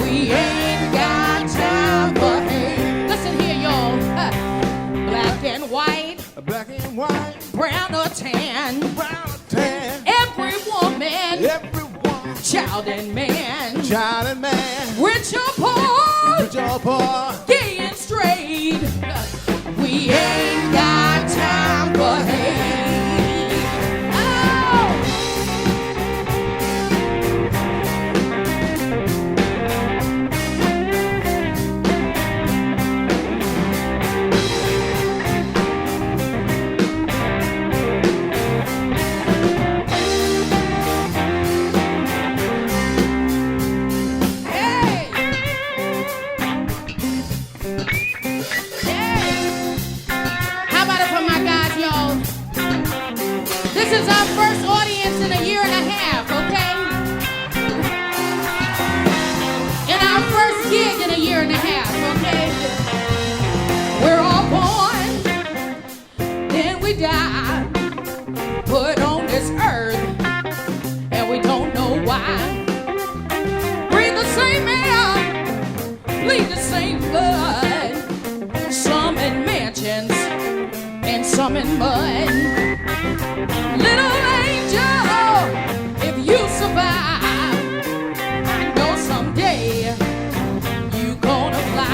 S9: We ain't got time for hate. Listen here, y'all. Black and white, brown or tan. Every woman, child and man, rich or poor, gay and straight. We ain't got time for hate. Oh! Hey! Hey! How about it for my guys, y'all? This is our first audience in a year and a half, okay? And our first gig in a year and a half, okay? We're all born, then we die, put on this earth, and we don't know why. Breathe the same air, bleed the same blood, some in mansions and some in mud. Little angel, if you survive, I know someday you gonna fly.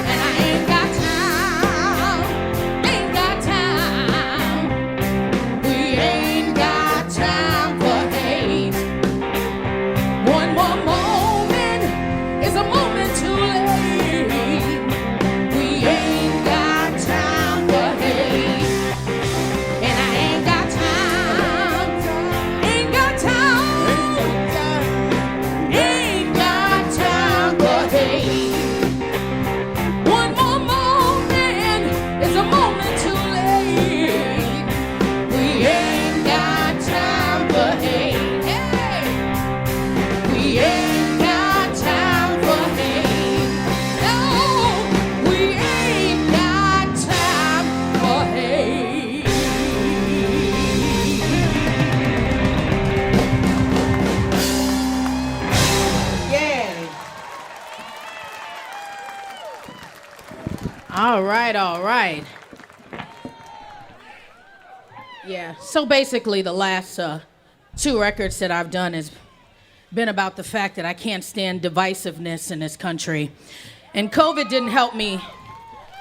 S9: And I ain't got time, ain't got time. We ain't got time for hate. One more moment is a moment too late. We ain't got time for hate. And I ain't got time, ain't got time. All right. Yeah, so basically the last 2 records that I've done has been about the fact that I can't stand divisiveness in this country. And COVID didn't help me.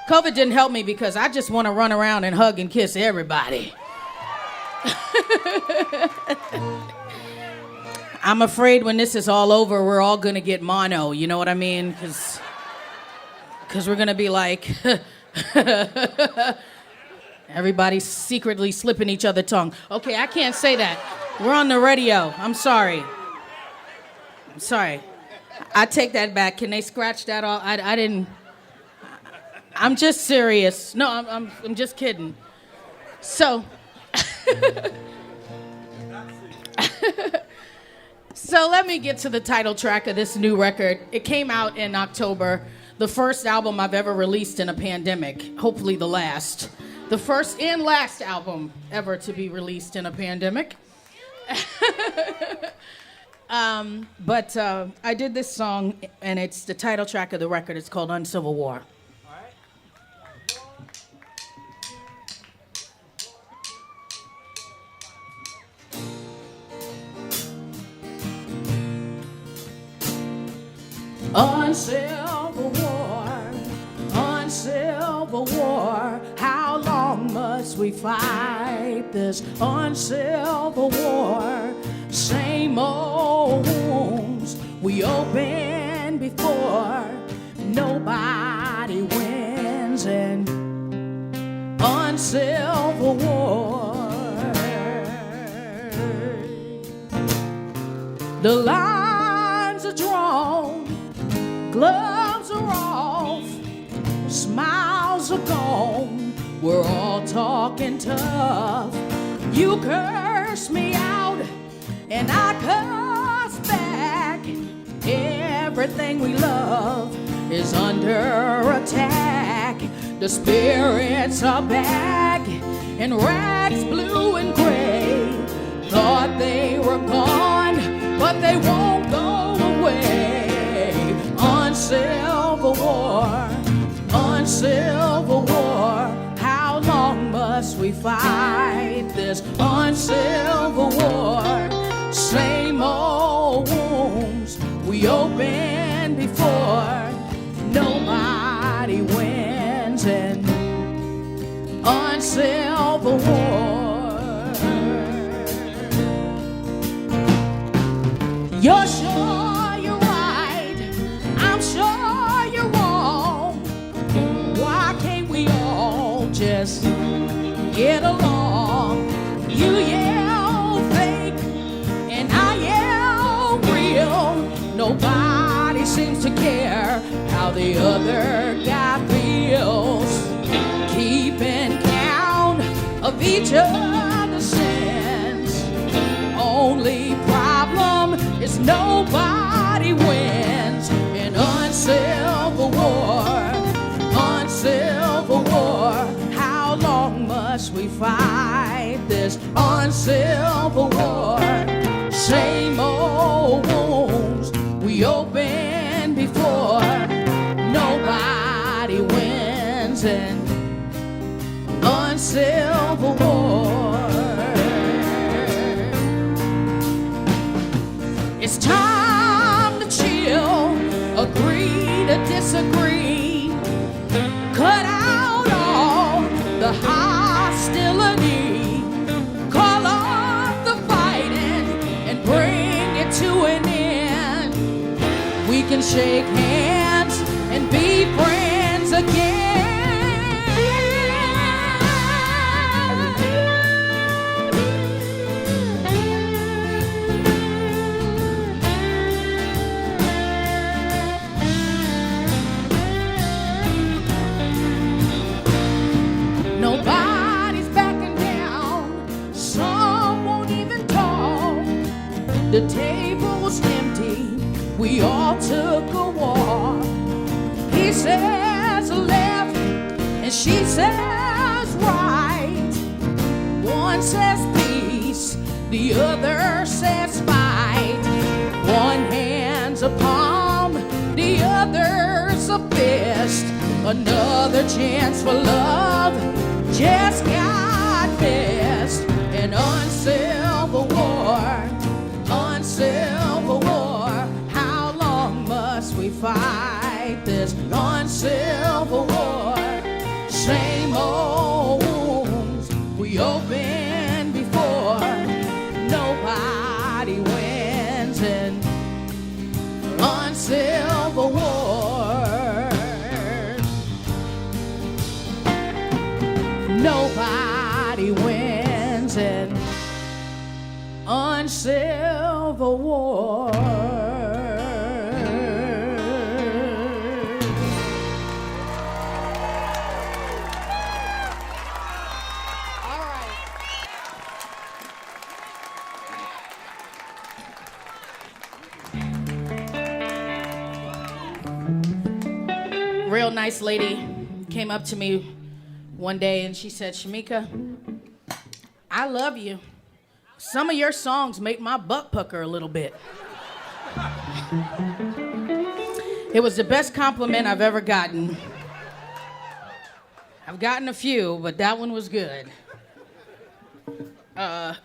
S9: COVID didn't help me because I just want to run around and hug and kiss everybody. I'm afraid when this is all over, we're all going to get mono, you know what I mean? Because we're going to be like... Everybody's secretly slipping each other tongue. Okay, I can't say that. We're on the radio. I'm sorry. I take that back. Can they scratch that off? I didn't. I'm just serious. No, I'm just kidding. So. So let me get to the title track of this new record. It came out in October. The first album I've ever released in a pandemic. Hopefully the last. The first and last album ever to be released in a pandemic. But I did this song, and it's the title track of the record. It's called Uncivil War. Uncivil war, how long must we fight this uncivil war? Same old wounds we open before, nobody wins in uncivil war. The lines are drawn, gloves are off, smiles are gone, we're all talking tough. You curse me out and I curse back. Everything we love is under attack. The spirits are back in rags blue and gray. Thought they were gone, but they won't go away. Uncivil war, how long must we fight this uncivil war? Same old wounds we opened before, nobody wins in uncivil war. You're sure you're right, I'm sure you're wrong. Why can't we all just get along? You yell fake and I yell real. Nobody seems to care how the other guy feels. Keeping count of each other's sins. Only problem is nobody wins in uncivil war. Uncivil war, how long must we fight this uncivil war? Same old wounds we opened before, nobody wins in uncivil war. It's time to chill, agree to disagree, cut out all the hostility, call off the fighting and bring it to an end. We can shake hands and be friends again. Nobody's backing down, some won't even talk. The table's empty, we all took a walk. He says left and she says right. One says peace, the other says fight. One hand's a palm, the other's a fist. Another chance for love just got missed. An uncivil war, uncivil war. How long must we fight this uncivil war? Same old wounds we opened before. Nobody wins in uncivil war. Nobody wins in uncivil war. Real nice lady came up to me one day and she said, Shamika, I love you. Some of your songs make my butt pucker a little bit. It was the best compliment I've ever gotten. I've gotten a few, but that one was good. I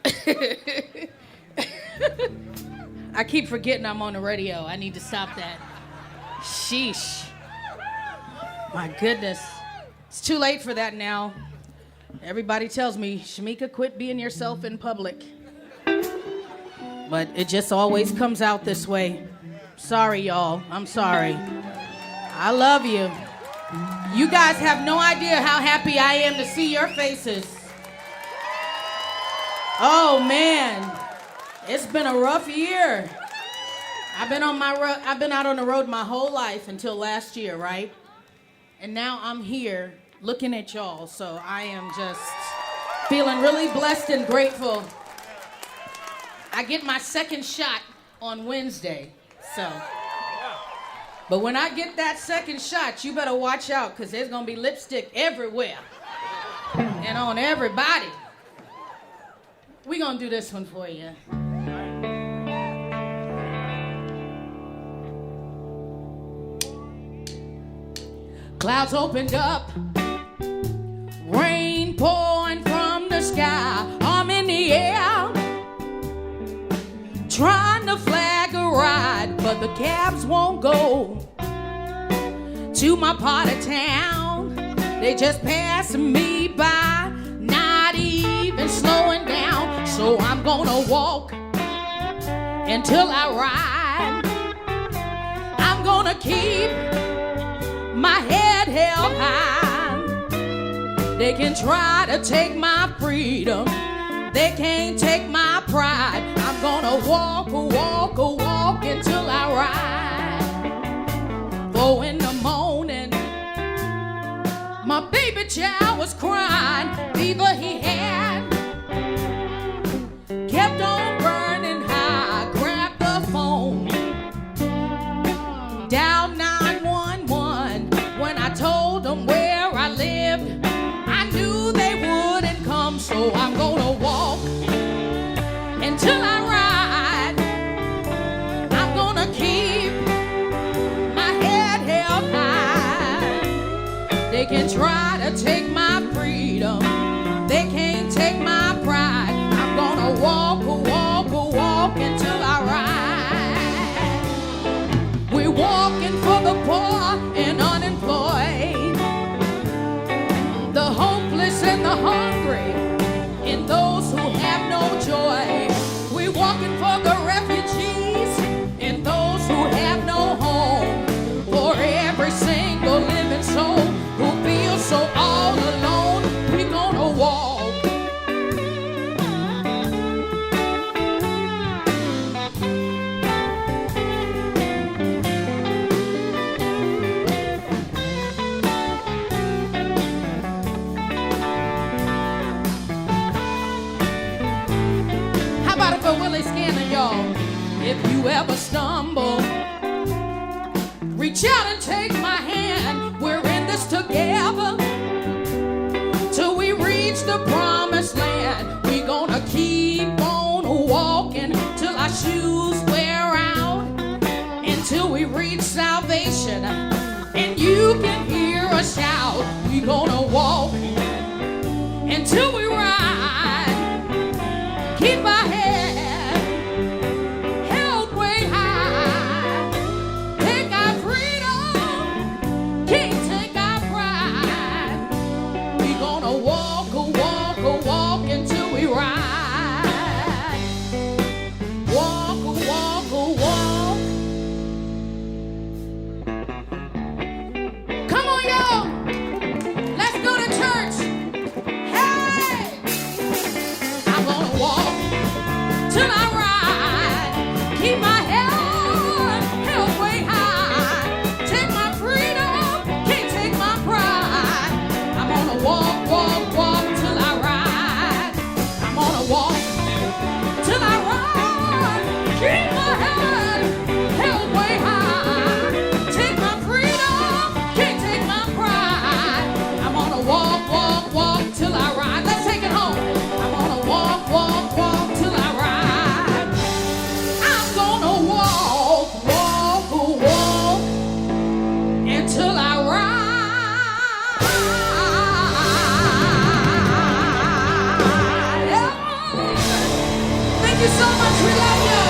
S9: keep forgetting I'm on the radio. I need to stop that. Sheesh. My goodness. It's too late for that now. Everybody tells me, Shamika, quit being yourself in public. But it just always comes out this way. Sorry, y'all. I'm sorry. I love you. You guys have no idea how happy I am to see your faces. Oh, man. It's been a rough year. I've been out on the road my whole life until last year, right? And now I'm here looking at y'all, so I am just feeling really blessed and grateful. I get my second shot on Wednesday, so. But when I get that second shot, you better watch out, because there's going to be lipstick everywhere and on everybody. We're going to do this one for you. Clouds opened up, rain pouring from the sky. I'm in the air, trying to flag a ride, but the cabs won't go to my part of town. They just passing me by, not even slowing down. So I'm gonna walk until I ride. I'm gonna keep my head held high. They can try to take my freedom, they can't take my pride. I'm gonna walk until I ride. 4 in the morning, my baby child was crying. Fever he had kept on burning high. Grabbed the phone, dialed 911. When I told them where I lived, I knew they wouldn't come. So I'm gonna walk until I ride. I'm gonna keep my head held high. They can try to take my freedom, they can't take my pride. I'm gonna walk until I ride. We're walking for the poor and unemployed, the hopeless and the hungry, and those who have no joy. We're walking for the refugees and those who have no home, for every single living soul who feels so all alone. We're gonna walk. If you ever stumble, reach out and take my hand. We're in this together till we reach the promised land. We're gonna keep on walking till our shoes wear out, until we reach salvation and you can hear us until we ride. Keep our head held way high. Take our freedom, can't take our pride. We gonna walk until we ride. Walk. Come on, y'all. Let's go to church. Hey! I'm gonna walk till I ride. Keep my head held way high. Take my freedom, can't take my pride. I'm gonna walk till I ride. I'm gonna walk till I ride. Keep my head held way high. Take my freedom, can't take my pride. I'm gonna walk till I ride. Let's take it home. I'm gonna walk till I ride. I'm gonna walk until I ride. Yeah. Thank you so much. We love you.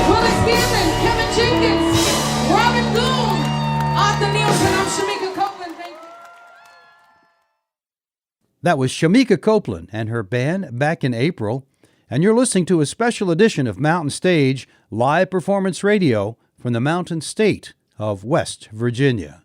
S9: Willis Gibson, Kevin Jenkins, Robert Gould, Arthur Nielsen. I'm Shamika Copeland. Thank you.
S4: That was Shamika Copeland and her band back in April, and you're listening to a special edition of Mountain Stage Live Performance Radio from the Mountain State of West Virginia.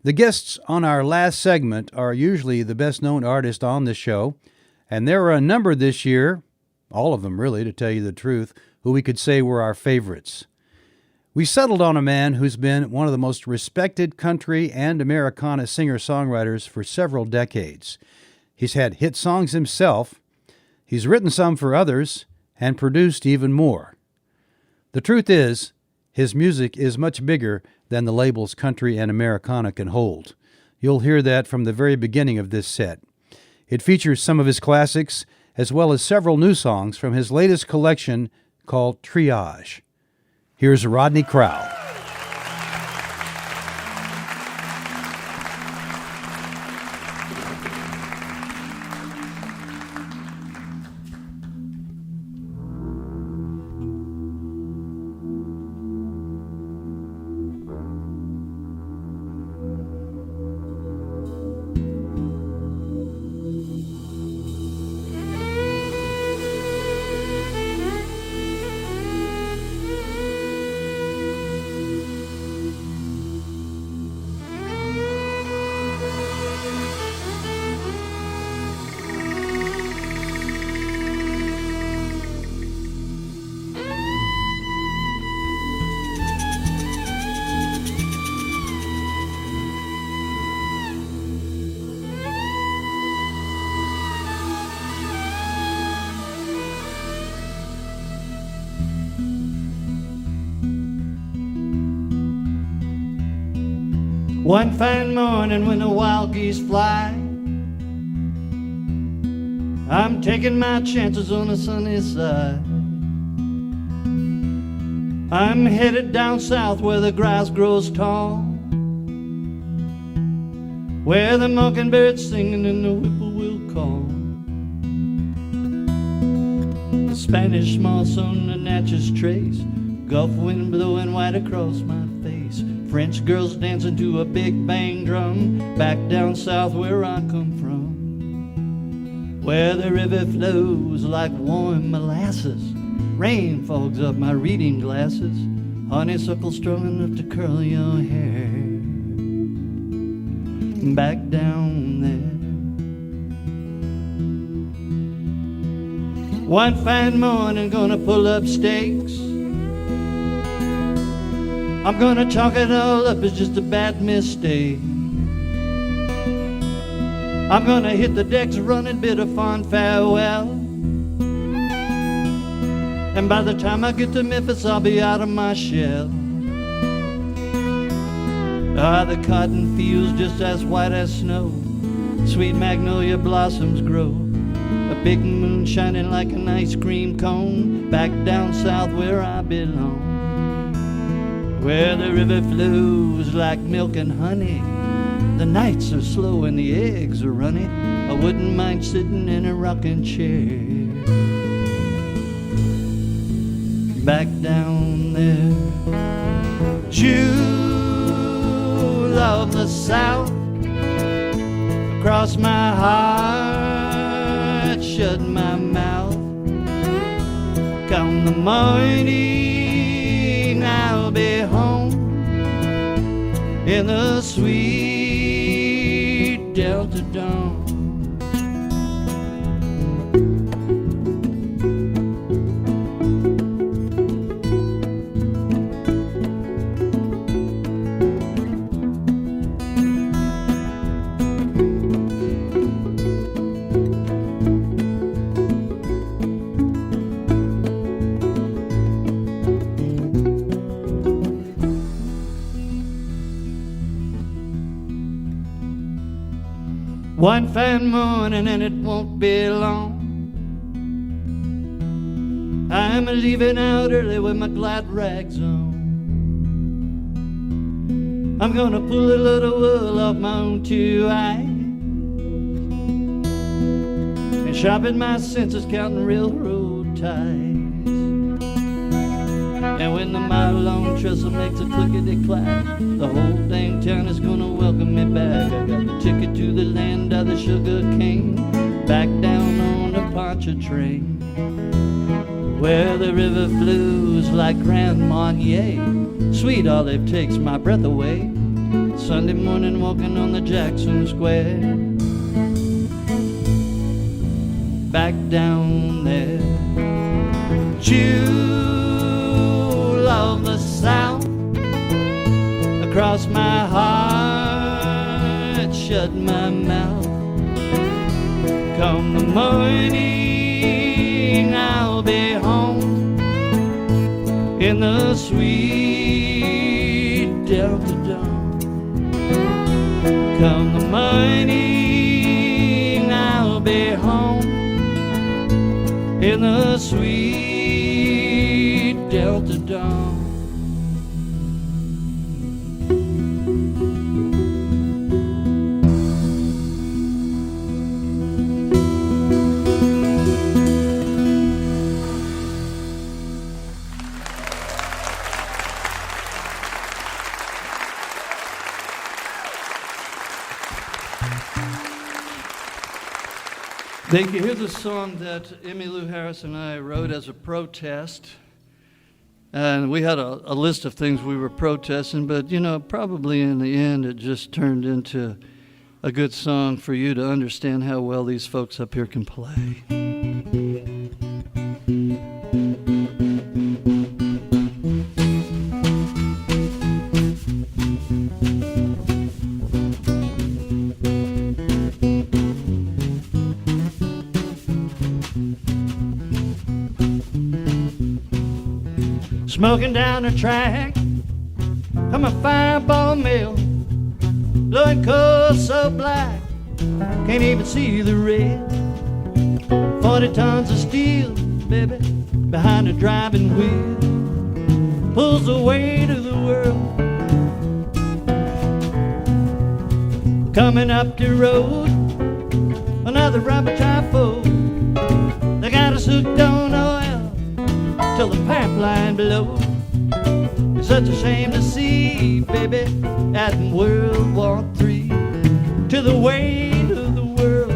S4: The guests on our last segment are usually the best-known artists on the show, and there are a number this year, all of them really, to tell you the truth, who we could say were our favorites. We settled on a man who's been one of the most respected country and Americana singer-songwriters for several decades. He's had hit songs himself, he's written some for others, and produced even more. The truth is, his music is much bigger than the labels country and Americana can hold. You'll hear that from the very beginning of this set. It features some of his classics, as well as several new songs from his latest collection called Triage. Here's Rodney Crowell.
S10: One fine morning when the wild geese fly, I'm taking my chances on the sunny side. I'm headed down south where the grass grows tall, where the mockingbird's singing and the whippoorwill call. The Spanish moss on the Natchez trace, Gulf wind blowing white across my face. French girls dancing to a big bang drum, back down south where I come from, where the river flows like warm molasses. Rain fogs up my reading glasses, honeysuckle strong enough to curl your hair. Back down there. One fine morning, gonna pull up stakes. I'm gonna chalk it all up as just a bad mistake. I'm gonna hit the decks running, bid a fond farewell. And by the time I get to Memphis, I'll be out of my shell. Ah, the cotton fields just as white as snow. Sweet magnolia blossoms grow. A big moon shining like an ice cream cone. Back down south where I belong, where the river flows like milk and honey. The nights are slow and the eggs are runny. I wouldn't mind sitting in a rocking chair. Back down there. Jewel of the South, across my heart, shut my mouth. Come the morning, I'll be home in the sweet Delta dawn. One fine morning and it won't be long, I'm leaving out early with my glad rags on. I'm gonna pull a little wool off my own two eyes and sharpen my senses counting railroad ties. And when the mile-long trestle makes a clickety-clack, the whole dang town is gonna welcome me back. I got the ticket to the land of the sugar cane, back down on the Pontchartrain, where the river flows like Grand Marnier. Sweet olive takes my breath away. Sunday morning walking on the Jackson Square. Back down there. Jewel of the South, across my heart, shut my mouth. Come the morning, I'll be home in the sweet Delta dawn. Come the morning, I'll be home in the sweet Delta dawn. Thank you. Here's a song that Emmylou Harris and I wrote as a protest. And we had a list of things we were protesting, but, you know, probably in the end it just turned into a good song for you to understand how well these folks up here can play. Smoking down the track, I'm a fireball mill, blowing coal so black, can't even see the red. 40 tons of steel, baby, behind the driving wheel, pulls the weight of the world. Coming up the road, another rubber typhoon, they got us hooked on oil till the pipeline blows. They Such a shame to see, baby, at World War III, to the weight of the world.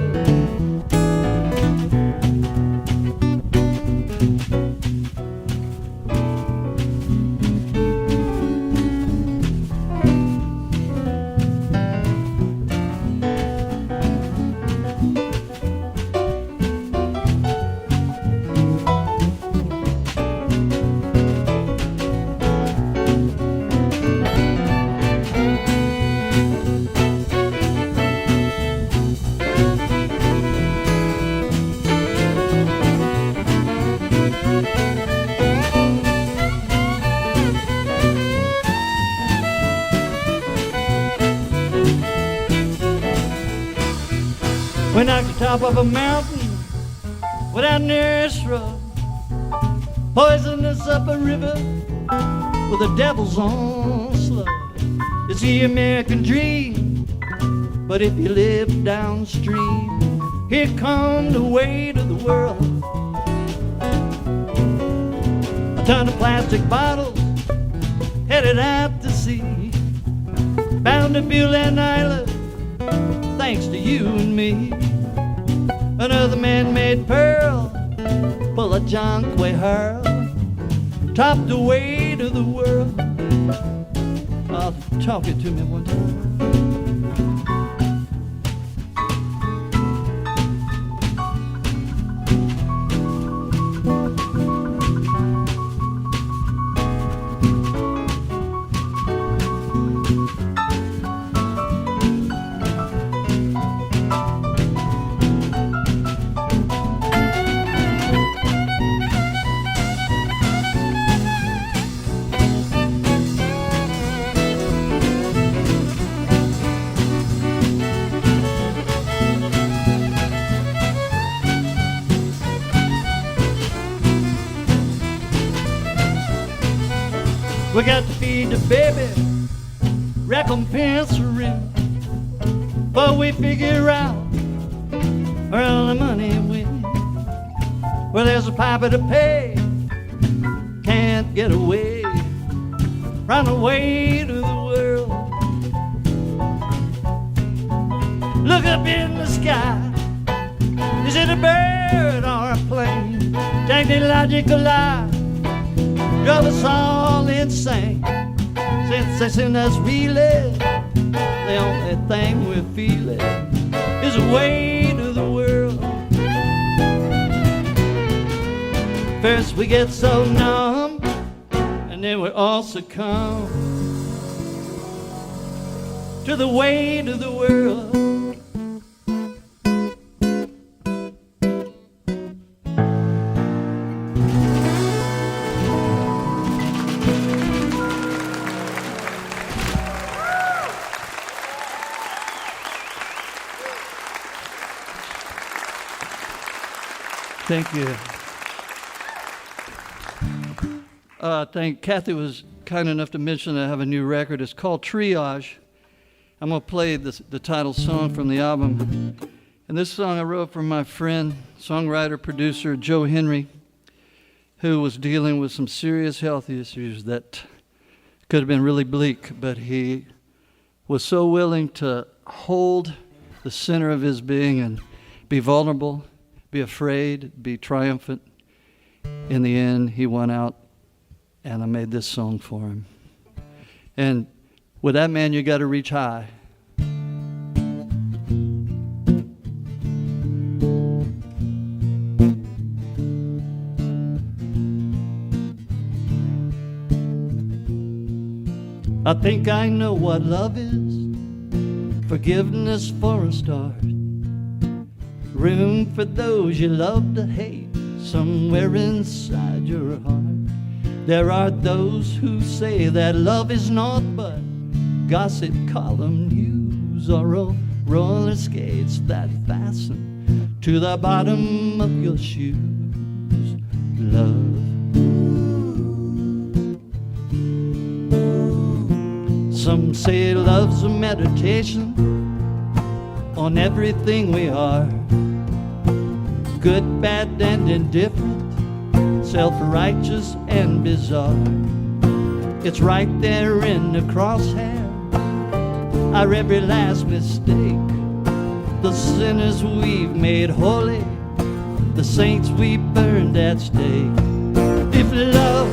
S10: We knocked the top of a mountain without near a shrub, poisoned us up a river with the devil's own slug. It's the American dream, but if you live downstream, here come the weight of the world. A ton of plastic bottles headed out to sea, bound to Bulan Island, thanks to you and me. Another man-made pearl full of junk we hurl, topped the weight of the world. Talk it to me one time. We got to feed the baby, recompense for rent, but we figure out where all the money went. Well, there's a piper to pay, can't get away, run away to the world. Look up in the sky, is it a bird or a plane? Technological lie drove us all insane. Since they sent us reeling, the only thing we're feeling is the weight of the world. First we get so numb, and then we all succumb to the weight of the world. Thank you. I think Kathy was kind enough to mention I have a new record. It's called Triage. I'm going to play the title song from the album. And this song I wrote for my friend, songwriter, producer Joe Henry, who was dealing with some serious health issues that could have been really bleak, but he was so willing to hold the center of his being and be vulnerable, be afraid, be triumphant. In the end, he won out, and I made this song for him. And with that man, you got to reach high. I think I know what love is. Forgiveness for a start. Room for those you love to hate somewhere inside your heart. There are those who say that love is naught but gossip column news or roller skates that fasten to the bottom of your shoes. Love. Some say love's a meditation on everything we are. Good, bad, and indifferent, self-righteous and bizarre. It's right there in the crosshair. Our every last mistake, the sinners we've made holy, the saints we burned at stake. If love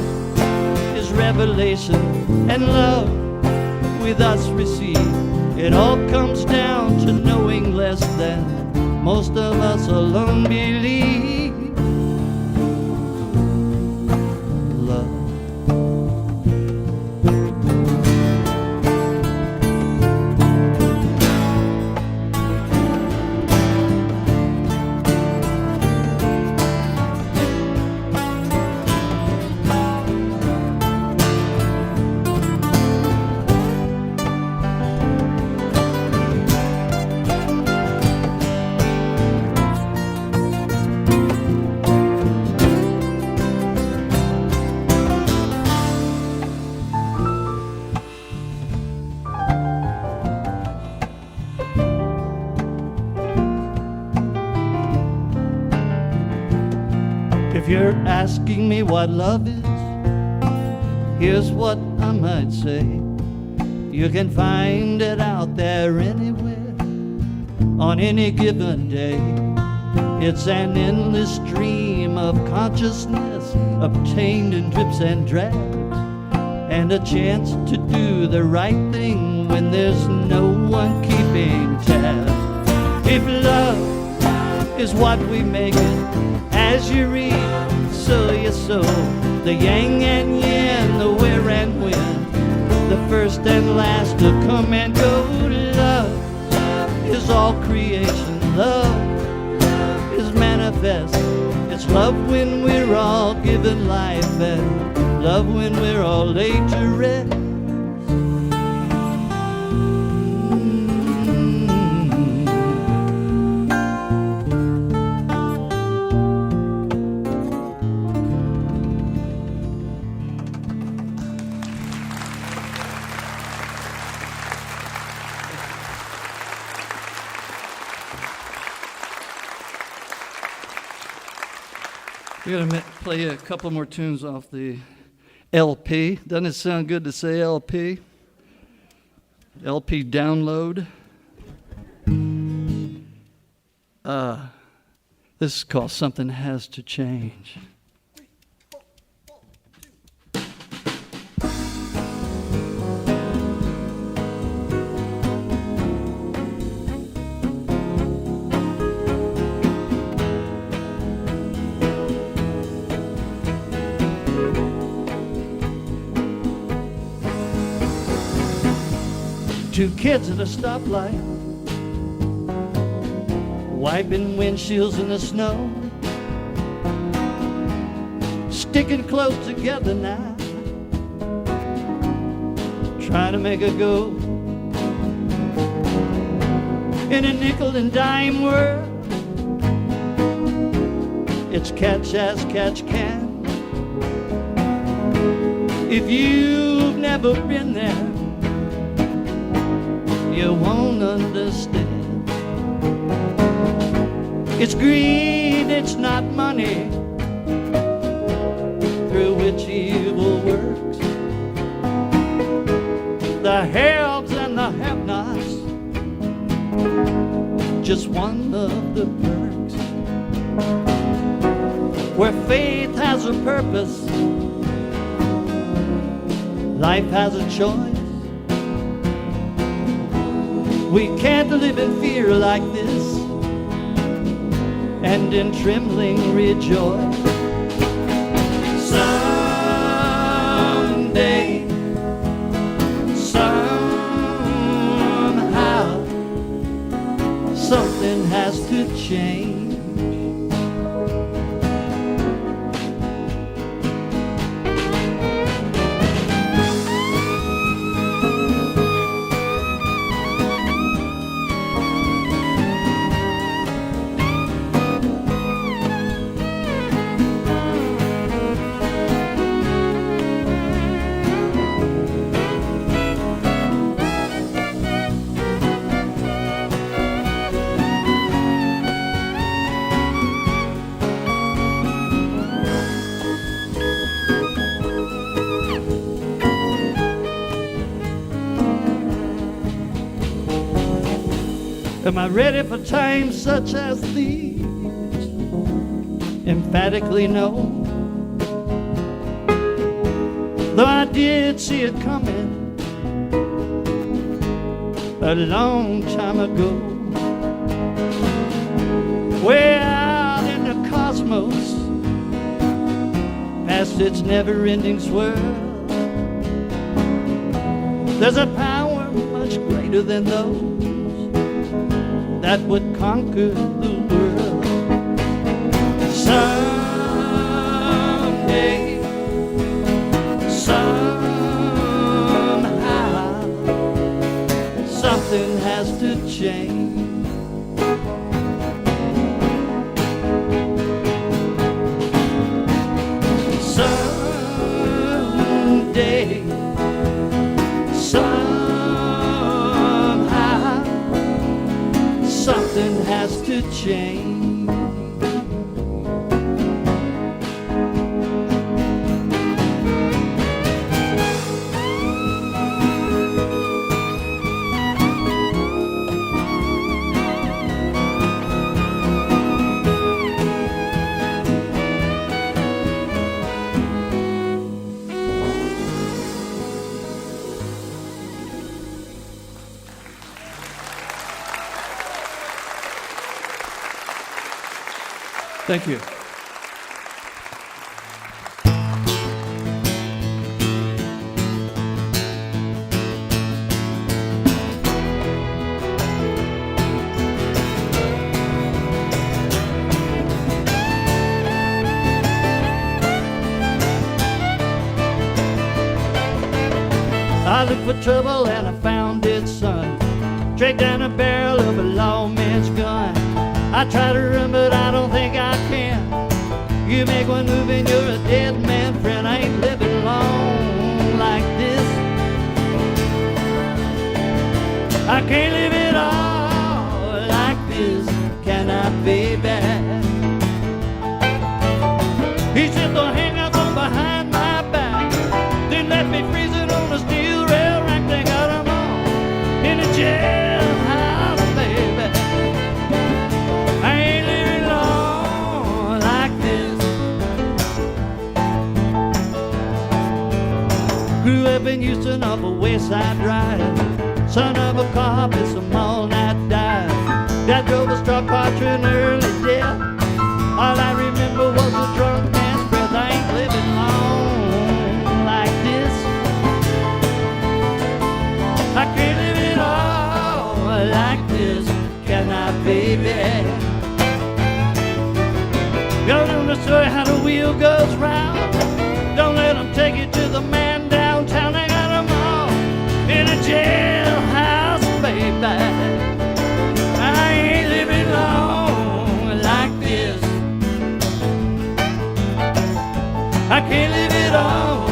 S10: is revelation and love with us receive, it all comes down to knowing less than most of us alone believe. Love. If you're asking me what love is, here's what I might say. You can find it out there anywhere, on any given day. It's an endless stream of consciousness, obtained in drips and drabs, and a chance to do the right thing when there's no one keeping tabs. If love is what we make it, as you reap, so you sow. The yang and yin, the where and when, the first and last to come and go. Love is all creation. Love is manifest. It's love when we're all given life, and love when we're all laid to rest. We're going to play a couple more tunes off the LP. Doesn't it sound good to say LP? LP download. This is called Something Has to Change. Two kids at a stoplight, wiping windshields in the snow, sticking close together now, trying to make a go. In a nickel and dime world, it's catch as catch can. If you've never been there, you won't understand. It's greed, it's not money, through which evil works. The haves and the have-nots, just one of the perks. Where faith has a purpose, life has a choice. We can't live in fear like this and in trembling rejoice. Someday, somehow, something has to change. Am I ready for times such as these? Emphatically no. Though I did see it coming a long time ago. Way out in the cosmos, past its never-ending swirl, there's a power much greater than those that would conquer the world. Someday, somehow, something has to change. Someday, somehow, something has to change. Thank you. I looked for trouble and I found it, son. Straight down the barrel of a lawman's gun. I try to run, but I don't think I can. You make one move and you're a dead man, friend. I ain't living long like this. I can't live it all like this. Can I, baby? He said the hang-outs on behind my back, then left me freezing on a steel rail rack. They got 'em all in a jailhouse, baby. I ain't living long like this. Grew up in Houston off a West Side Drive, son of a cop and some all-night dive. Dad drove a stock car to an early death. All I remember was a drunk man's breath. I ain't living long like this. I can't live it all like this. Can I, baby? Y'all know the story how the wheel goes round. Don't let them take you to the man downtown. They got 'em all in a jailhouse, baby. I ain't living long like this. I can't live it all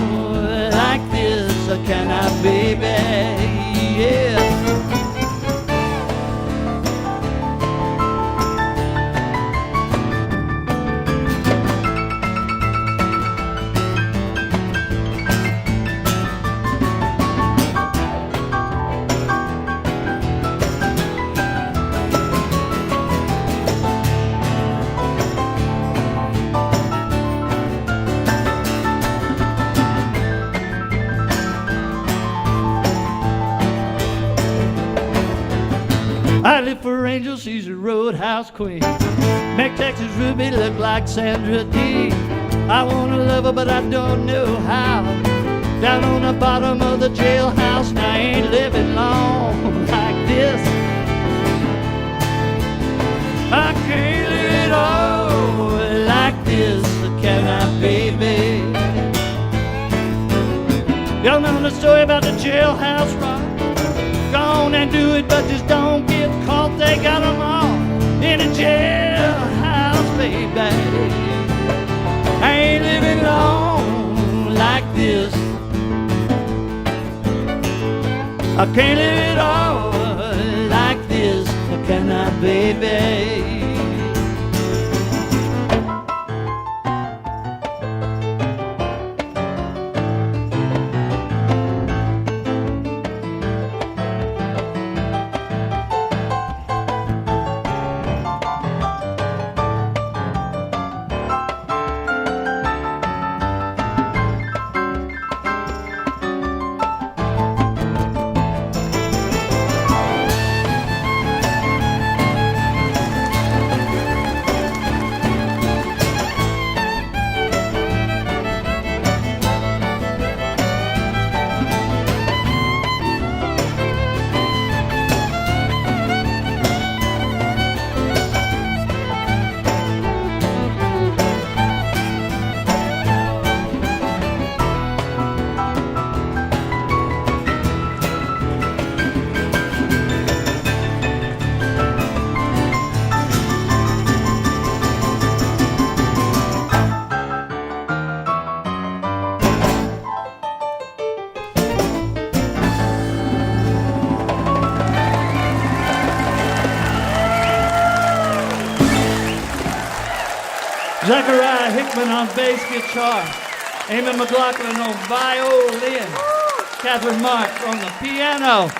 S10: like this. Can I, baby? Yeah. I live for Angel, she's a roadhouse queen. Make Texas Ruby look like Sandra Dee. I wanna love her, but I don't know how. Down on the bottom of the jailhouse, and I ain't living long like this. I can't live it all like this. Can I, baby? Y'all know the story about the jailhouse rock. Go on and do it, but just don't get caught. They got 'em all in a jailhouse, baby. I ain't living long like this. I can't live it all like this. Can I, baby? Zachariah Hickman on bass guitar. Amy McLaughlin on violin. Catherine Marks on the piano.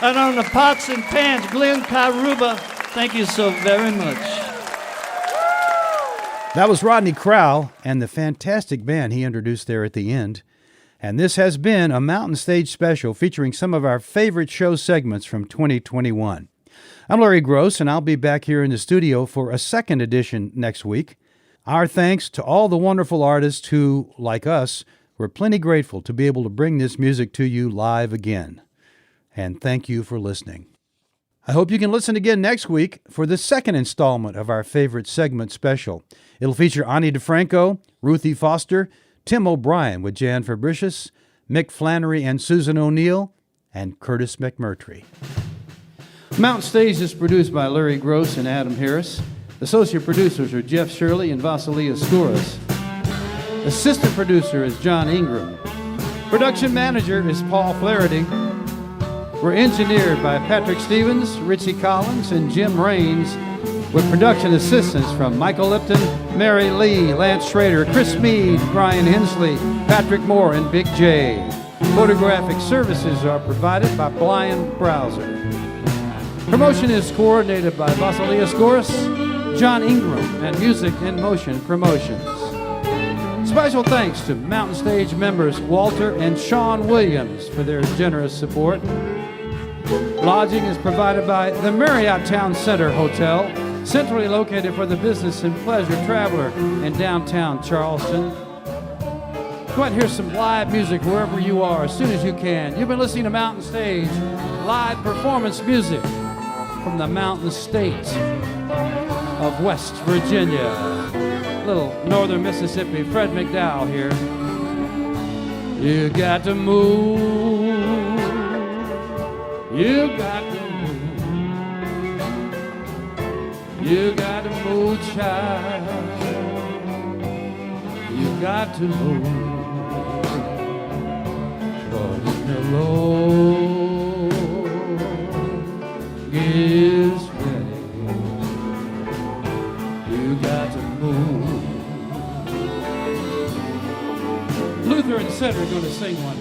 S10: And on the pots and pans, Glenn Karuba. Thank you so very much.
S4: That was Rodney Crowell and the fantastic band he introduced there at the end. And this has been a Mountain Stage special featuring some of our favorite show segments from 2021. I'm Larry Gross, and I'll be back here in the studio for a second edition next week. Our thanks to all the wonderful artists who, like us, were plenty grateful to be able to bring this music to you live again. And thank you for listening. I hope you can listen again next week for the second installment of our favorite segment special. It'll feature Ani DeFranco, Ruthie Foster, Tim O'Brien with Jan Fabricius, Mick Flannery and Susan O'Neill, and Curtis McMurtry. Mountain Stage is produced by Larry Gross and Adam Harris. Associate producers are Jeff Shirley and Vasilia Skouras. Assistant producer is John Ingram. Production manager is Paul Flaherty. We're engineered by Patrick Stevens, Richie Collins, and Jim Raines, with production assistance from Michael Lipton, Mary Lee, Lance Schrader, Chris Mead, Brian Hensley, Patrick Moore, and Big J. Photographic services are provided by Blind Browser. Promotion is coordinated by Vasilia Skouras, John Ingram, and Music in Motion Promotions. Special thanks to Mountain Stage members Walter and Sean Williams for their generous support. Lodging is provided by the Marriott Town Center Hotel, centrally located for the business and pleasure traveler in downtown Charleston. Go ahead and hear some live music wherever you are as soon as you can. You've been listening to Mountain Stage, live performance music from the Mountain State of West Virginia. Little northern Mississippi, Fred McDowell here. You got to move. You got to move. You got to move, child. You got to move. Cause the Lord is ready. You got to move. Luther and Cedric are going to sing one.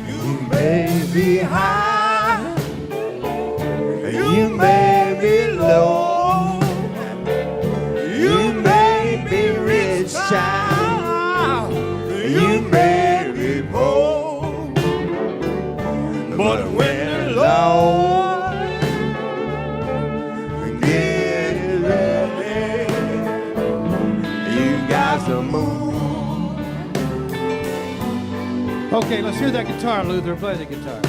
S11: You may be high, you may be low, you may be rich, child, you may be poor, but when the Lord gets ready, you got to move.
S4: Okay, let's hear that guitar, Luther. Play the guitar.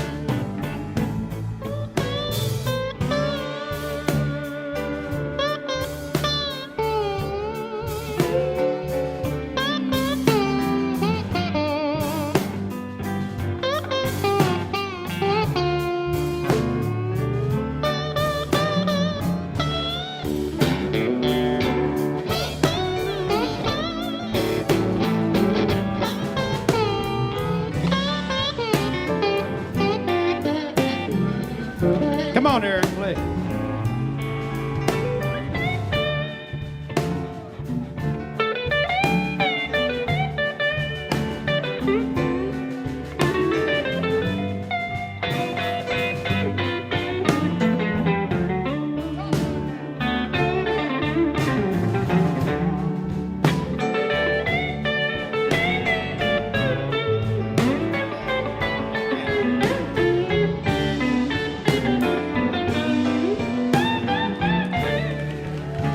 S4: Come on, Aaron, play.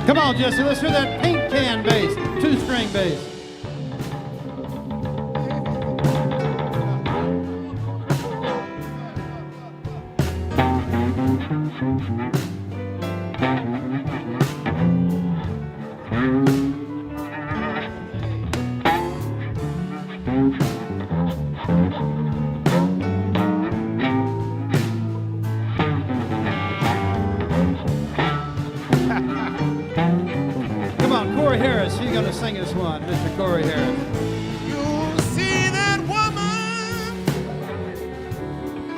S4: Come on, Jesse, let's hear that paint can bass, two-string bass. Come on, Corey Harris, he's going to sing this one, Mr. Corey Harris.
S11: You'll see that woman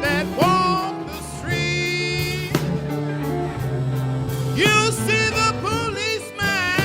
S11: that walked the street. You'll see the policeman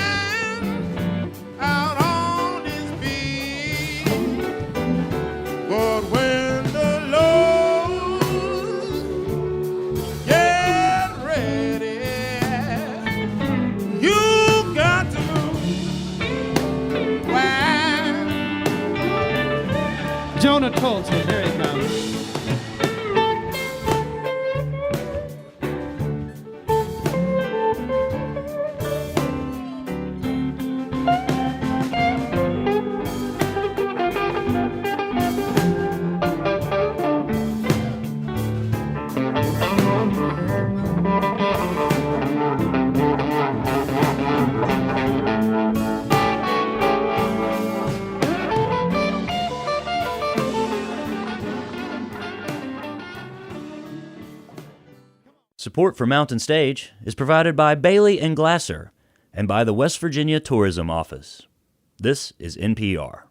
S3: Support for Mountain Stage is provided by Bailey and Glasser and by the West Virginia Tourism Office. This is NPR.